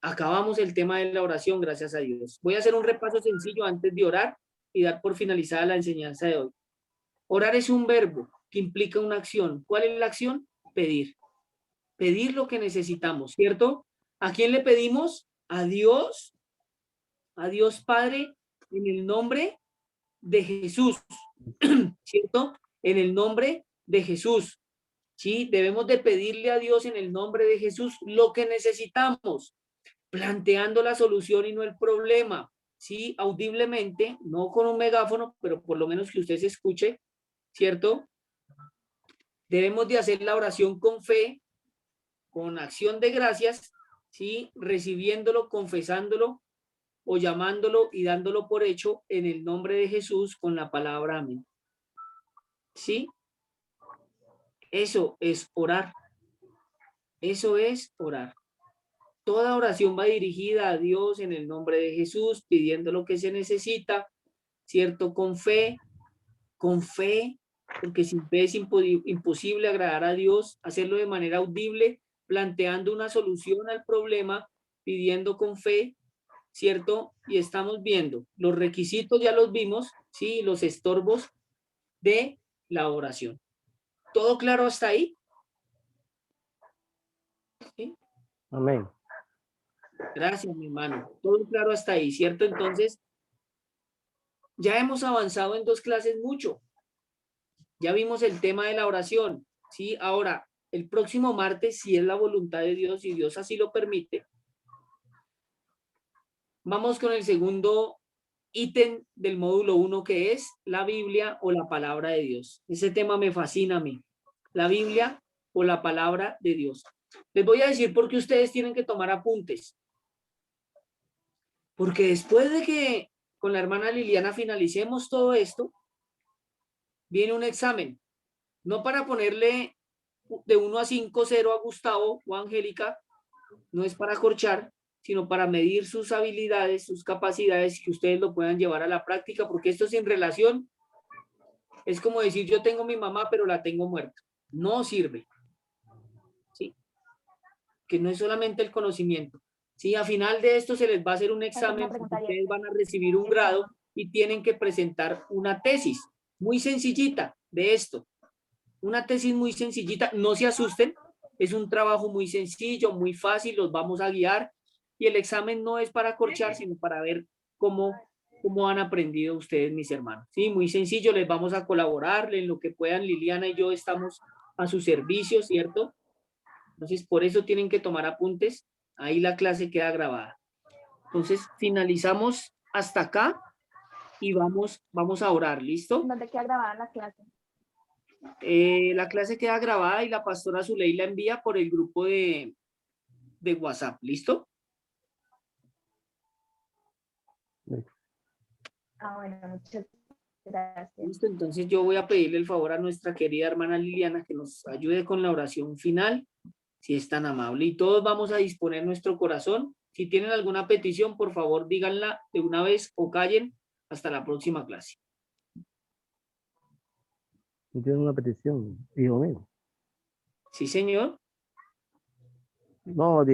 Acabamos el tema de la oración, gracias a Dios. Voy a hacer un repaso sencillo antes de orar y dar por finalizada la enseñanza de hoy. Orar es un verbo que implica una acción. ¿Cuál es la acción? Pedir. pedir lo que necesitamos, ¿cierto? ¿A quién le pedimos? A Dios Padre, en el nombre de Jesús, ¿cierto? En el nombre de Jesús, ¿sí? Debemos de pedirle a Dios en el nombre de Jesús lo que necesitamos, planteando la solución y no el problema, ¿sí? Audiblemente, no con un megáfono, pero por lo menos que usted se escuche, ¿cierto? Debemos de hacer la oración con fe, con acción de gracias, ¿sí? Recibiéndolo, confesándolo o llamándolo y dándolo por hecho en el nombre de Jesús con la palabra amén. ¿Sí? Eso es orar. Eso es orar. Toda oración va dirigida a Dios en el nombre de Jesús, pidiendo lo que se necesita, ¿cierto? Con fe, porque sin fe es imposible agradar a Dios, hacerlo de manera audible, planteando una solución al problema, pidiendo con fe, ¿cierto? Y estamos viendo los requisitos, ya los vimos, ¿sí? Los estorbos de la oración. ¿Todo claro hasta ahí? ¿Sí? Amén. Gracias, mi hermano. Todo claro hasta ahí, ¿cierto? Entonces, ya hemos avanzado en 2 clases mucho. Ya vimos el tema de la oración, ¿sí? Ahora, el próximo martes, si es la voluntad de Dios y Dios así lo permite, vamos con el segundo ítem del módulo 1, que es la Biblia o la palabra de Dios. Ese tema me fascina a mí. La Biblia o la palabra de Dios. Les voy a decir por qué ustedes tienen que tomar apuntes. Porque después de que con la hermana Liliana finalicemos todo esto, viene un examen. No para ponerle de 1 a 5, 0 a Gustavo o a Angélica, no es para corchar, sino para medir sus habilidades, sus capacidades, que ustedes lo puedan llevar a la práctica, porque esto sin relación es como decir, yo tengo mi mamá, pero la tengo muerta. No sirve. ¿Sí? Que no es solamente el conocimiento. Sí, a final de esto se les va a hacer un examen, porque ustedes van a recibir un grado y tienen que presentar una tesis muy sencillita de esto. Una tesis muy sencillita, no se asusten, es un trabajo muy sencillo, muy fácil, los vamos a guiar y el examen no es para corchar, sino para ver cómo han aprendido ustedes, mis hermanos. Sí, muy sencillo, les vamos a colaborar en lo que puedan. Liliana y yo estamos a su servicio, ¿cierto? Entonces, por eso tienen que tomar apuntes. Ahí la clase queda grabada. Entonces, finalizamos hasta acá y vamos a orar, ¿listo? ¿Dónde queda grabada la clase? La clase queda grabada y la pastora Zuley la envía por el grupo de WhatsApp, ¿listo? Bueno, muchas gracias. Listo, entonces yo voy a pedirle el favor a nuestra querida hermana Liliana que nos ayude con la oración final, si es tan amable. Y todos vamos a disponer nuestro corazón. Si tienen alguna petición, por favor, díganla de una vez o callen hasta la próxima clase. Yo tengo una petición, hijo mío. Sí, señor. No,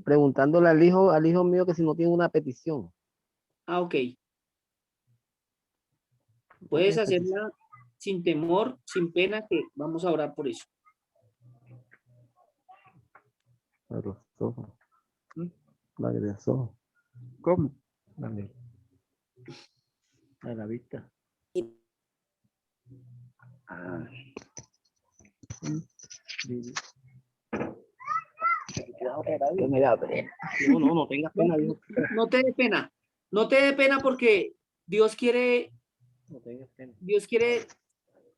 preguntándole al hijo mío que si no tiene una petición. Ah, ok. Puedes hacerla sin temor, sin pena, que vamos a orar por eso. A los ojos. ¿Mm? La de los ojos. ¿Cómo? Dale. A la vista. Ah, Que me da pena. No tengas pena, Dios. no te dé pena. No te dé pena porque Dios quiere No tengas pena.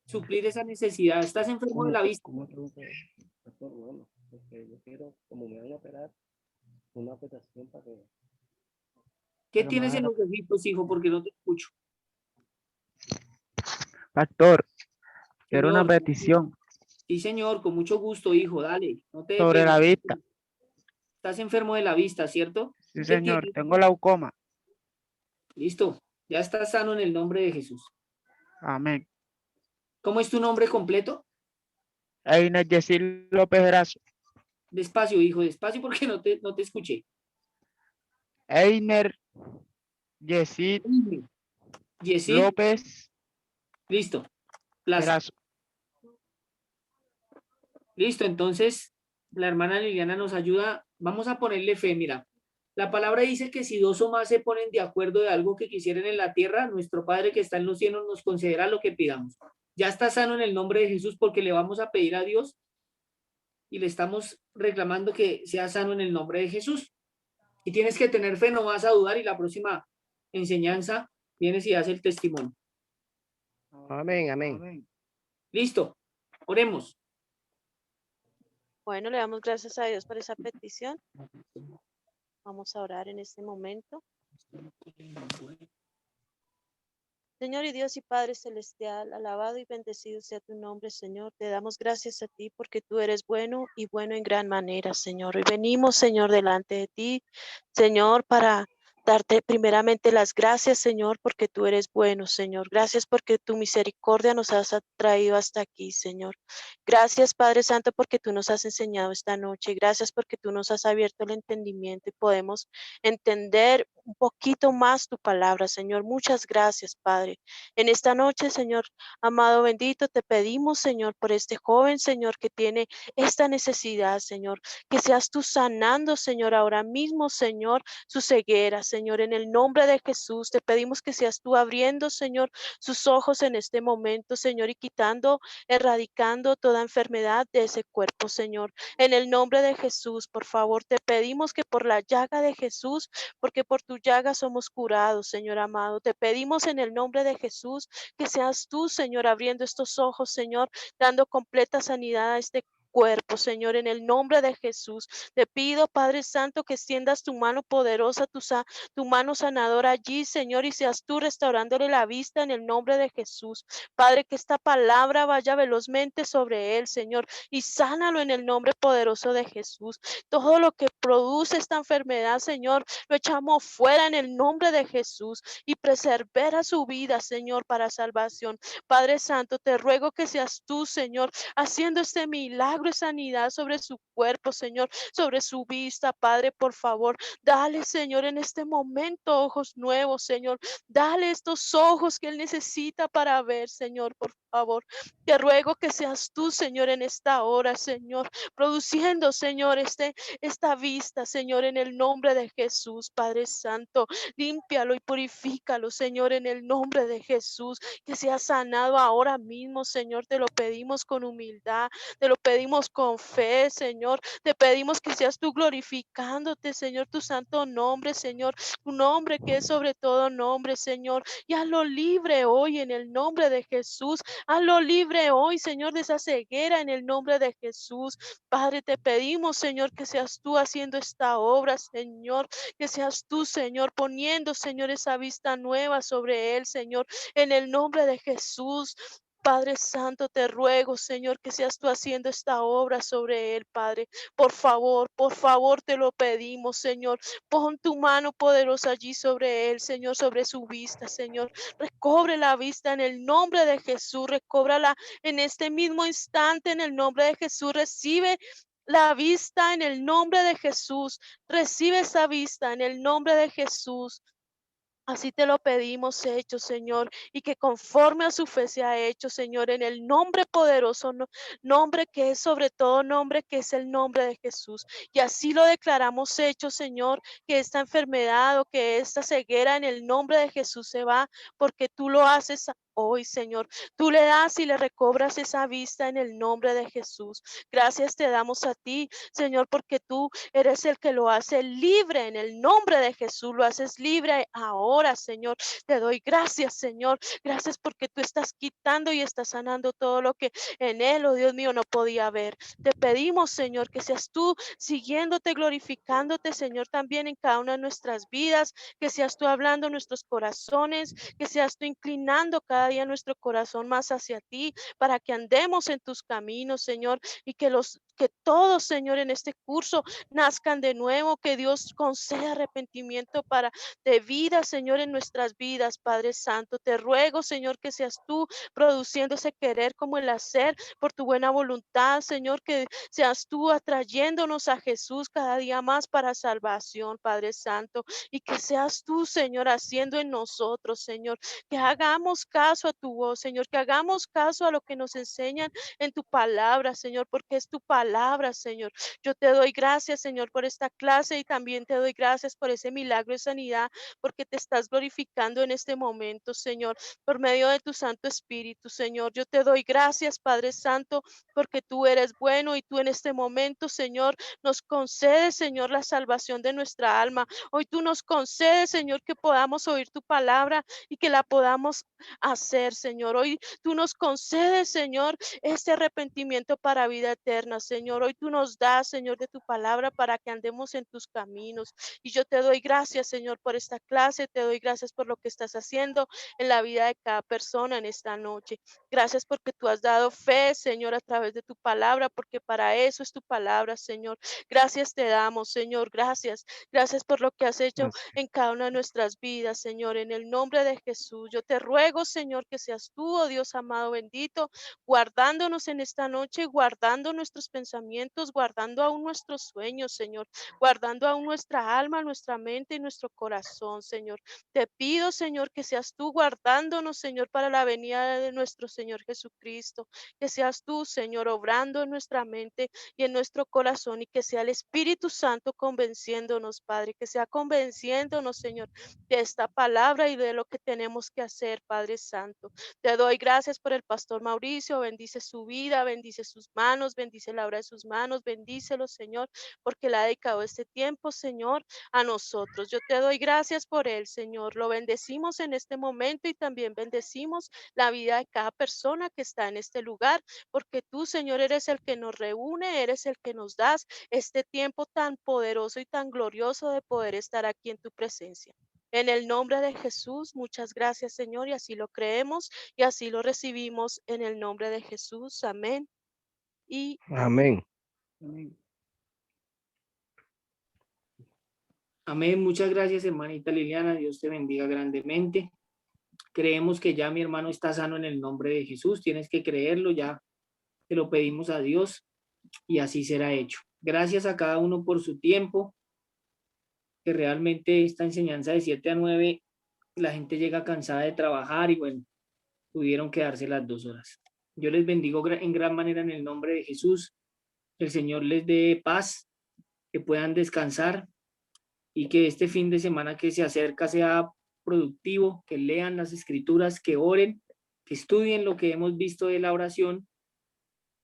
suplir esa necesidad. ¿Estás enfermo de la vista? ¿Cómo pregunto eso? Pastor, bueno, porque yo quiero, como me van a operar, una operación para que... ¿Qué tienes en los ojitos, hijo? Porque no te escucho. Pastor, quiero una Señor, petición sí, señor, con mucho gusto, hijo, dale. No te dé sobre pena. la vista. Estás enfermo de la vista, ¿cierto? Sí, ¿Qué señor, tienes? tengo glaucoma. Listo, ya estás sano en el nombre de Jesús. Amén. ¿Cómo es tu nombre completo? Einer Yesil López Erazo. Despacio, hijo, despacio porque no te escuché. Einer Yesil Yesid, López listo. Plaza. Erazo. Listo, entonces la hermana Liliana nos ayuda. Vamos a ponerle fe, mira. La palabra dice que si dos o más se ponen de acuerdo de algo que quisieran en la tierra, nuestro Padre que está en los cielos nos concederá lo que pidamos. Ya está sano en el nombre de Jesús porque le vamos a pedir a Dios y le estamos reclamando que sea sano en el nombre de Jesús. Y tienes que tener fe, no vas a dudar y la próxima enseñanza vienes y haces el testimonio. Amén, amén. Listo, oremos. Bueno, le damos gracias a Dios por esa petición. Vamos a orar en este momento. Señor y Dios y Padre Celestial, alabado y bendecido sea tu nombre, Señor. Te damos gracias a ti porque tú eres bueno y bueno en gran manera, Señor. Y venimos, Señor, delante de ti, Señor, para darte primeramente las gracias, Señor, porque tú eres bueno, Señor. Gracias porque tu misericordia nos has traído hasta aquí, Señor. Gracias, Padre Santo, porque tú nos has enseñado esta noche. Gracias porque tú nos has abierto el entendimiento y podemos entender un poquito más tu palabra, Señor. Muchas gracias, Padre. En esta noche, Señor, amado bendito, te pedimos, Señor, por este joven, Señor, que tiene esta necesidad, Señor, que seas tú sanando, Señor, ahora mismo, Señor, su ceguera, Señor, en el nombre de Jesús. Te pedimos que seas tú abriendo, Señor, sus ojos en este momento, Señor, y quitando, erradicando toda enfermedad de ese cuerpo, Señor. En el nombre de Jesús, por favor, te pedimos que por la llaga de Jesús, porque por tu llaga somos curados, Señor amado. Te pedimos en el nombre de Jesús que seas tú, Señor, abriendo estos ojos, Señor, dando completa sanidad a este cuerpo, Señor, en el nombre de Jesús. Te pido, Padre Santo, que extiendas tu mano poderosa, tu mano sanadora allí, Señor, y seas tú restaurándole la vista en el nombre de Jesús. Padre, que esta palabra vaya velozmente sobre él, Señor, y sánalo en el nombre poderoso de Jesús. Todo lo que produce esta enfermedad, Señor, lo echamos fuera en el nombre de Jesús y persevera su vida, Señor, para salvación. Padre Santo, te ruego que seas tú, Señor, haciendo este milagro de sanidad sobre su cuerpo, Señor, sobre su vista, Padre, por favor. Dale, Señor, en este momento ojos nuevos, Señor. Dale estos ojos que él necesita para ver, Señor, por favor. Te ruego que seas tú, Señor, en esta hora, Señor, produciendo, Señor, esta vista, Señor, en el nombre de Jesús, Padre Santo. Límpialo y purifícalo, Señor, en el nombre de Jesús. Que sea sanado ahora mismo, Señor. Te lo pedimos con humildad, te lo pedimos con fe, Señor. Te pedimos que seas tú glorificándote, Señor, tu santo nombre, Señor. Tu nombre que es sobre todo nombre, Señor. Y hazlo libre hoy en el nombre de Jesús. Hazlo libre hoy, Señor, de esa ceguera en el nombre de Jesús. Padre, te pedimos, Señor, que seas tú haciendo esta obra, Señor, que seas tú, Señor, poniendo, Señor, esa vista nueva sobre él, Señor, en el nombre de Jesús. Padre Santo, te ruego, Señor, que seas tú haciendo esta obra sobre él, Padre. Por favor, te lo pedimos, Señor. Pon tu mano poderosa allí sobre él, Señor, sobre su vista, Señor. Recobre la vista en el nombre de Jesús. Recóbrala en este mismo instante, en el nombre de Jesús. Recibe la vista en el nombre de Jesús. Recibe esa vista en el nombre de Jesús. Así te lo pedimos hecho, Señor, y que conforme a su fe sea hecho, Señor, en el nombre poderoso, nombre que es sobre todo nombre, que es el nombre de Jesús. Y así lo declaramos hecho, Señor, que esta enfermedad o que esta ceguera en el nombre de Jesús se va, porque tú lo haces hoy, Señor. Tú le das y le recobras esa vista en el nombre de Jesús. Gracias te damos a ti, Señor, porque tú eres el que lo hace libre en el nombre de Jesús. Lo haces libre ahora, Señor. Te doy gracias, Señor. Gracias porque tú estás quitando y estás sanando todo lo que en él, oh Dios mío, no podía ver. Te pedimos, Señor, que seas tú siguiéndote, glorificándote, Señor, también en cada una de nuestras vidas, que seas tú hablando en nuestros corazones, que seas tú inclinando cada día nuestro corazón más hacia ti, para que andemos en tus caminos, Señor, y que todos, Señor, en este curso nazcan de nuevo, que Dios conceda arrepentimiento de vida, Señor, en nuestras vidas, Padre Santo. Te ruego, Señor, que seas tú produciendo ese querer como el hacer por tu buena voluntad, Señor, que seas tú atrayéndonos a Jesús cada día más para salvación, Padre Santo, y que seas tú, Señor, haciendo en nosotros, Señor, que hagamos caso a tu voz, Señor, que hagamos caso a lo que nos enseñan en tu palabra, Señor, porque es tu palabra palabra, Señor. Yo te doy gracias, Señor, por esta clase y también te doy gracias por ese milagro de sanidad, porque te estás glorificando en este momento, Señor, por medio de tu Santo Espíritu, Señor. Yo te doy gracias, Padre Santo, porque tú eres bueno y tú en este momento, Señor, nos concedes, Señor, la salvación de nuestra alma. Hoy tú nos concedes, Señor, que podamos oír tu palabra y que la podamos hacer, Señor. Hoy tú nos concedes, Señor, este arrepentimiento para vida eterna, Señor. Hoy tú nos das, Señor, de tu palabra para que andemos en tus caminos. Y yo te doy gracias, Señor, por esta clase. Te doy gracias por lo que estás haciendo en la vida de cada persona en esta noche. Gracias porque tú has dado fe, Señor, a través de tu palabra, porque para eso es tu palabra, Señor. Gracias te damos, Señor. Gracias. Gracias por lo que has hecho Gracias. en cada una de nuestras vidas, Señor. En el nombre de Jesús, yo te ruego, Señor, que seas tú, oh Dios amado, bendito, guardándonos en esta noche, guardando nuestros pensamientos, guardando aún nuestros sueños, Señor, guardando aún nuestra alma, nuestra mente y nuestro corazón, Señor. Te pido, Señor, que seas tú guardándonos, Señor, para la venida de nuestro Señor Jesucristo. Que seas tú, Señor, obrando en nuestra mente y en nuestro corazón y que sea el Espíritu Santo convenciéndonos, Padre, que sea convenciéndonos, Señor, de esta palabra y de lo que tenemos que hacer, Padre Santo. Te doy gracias por el pastor Mauricio, bendice su vida, bendice sus manos, bendice la obra de sus manos, bendícelo, Señor, porque le ha dedicado este tiempo, Señor, a nosotros. Yo te doy gracias por él, Señor. Lo bendecimos en este momento y también bendecimos la vida de cada persona que está en este lugar, porque tú, Señor, eres el que nos reúne, eres el que nos das este tiempo tan poderoso y tan glorioso de poder estar aquí en tu presencia. En el nombre de Jesús, muchas gracias, Señor, y así lo creemos y así lo recibimos en el nombre de Jesús. Amén y amén. Amén. Amén. Amén. Muchas gracias, hermanita Liliana. Dios te bendiga grandemente. Creemos que ya mi hermano está sano en el nombre de Jesús. Tienes que creerlo, ya te lo pedimos a Dios y así será hecho. Gracias a cada uno por su tiempo, que realmente esta enseñanza de 7 a 9, la gente llega cansada de trabajar y bueno, pudieron quedarse las 2 horas. Yo les bendigo en gran manera en el nombre de Jesús. El Señor les dé paz, que puedan descansar y que este fin de semana que se acerca sea productivo, que lean las escrituras, que oren, que estudien lo que hemos visto de la oración.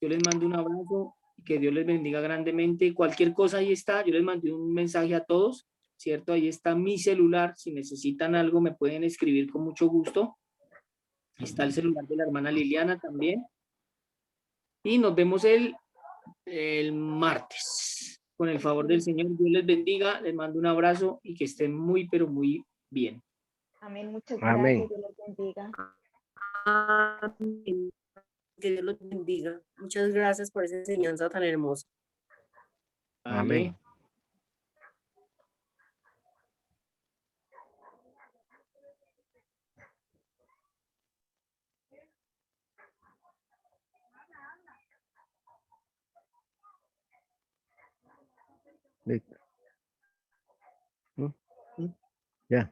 Yo les mando un abrazo y que Dios les bendiga grandemente. Cualquier cosa ahí está, yo les mandé un mensaje a todos, ¿cierto? Ahí está mi celular, si necesitan algo me pueden escribir con mucho gusto. Está el celular de la hermana Liliana también. Y nos vemos el martes. Con el favor del Señor, Dios les bendiga, les mando un abrazo y que estén muy, pero muy bien. Amén. Muchas Amén. gracias. Dios los bendiga. Amén. Que Dios los bendiga. Muchas gracias por esa enseñanza tan hermosa. Amén. Vale. Listo. Ya.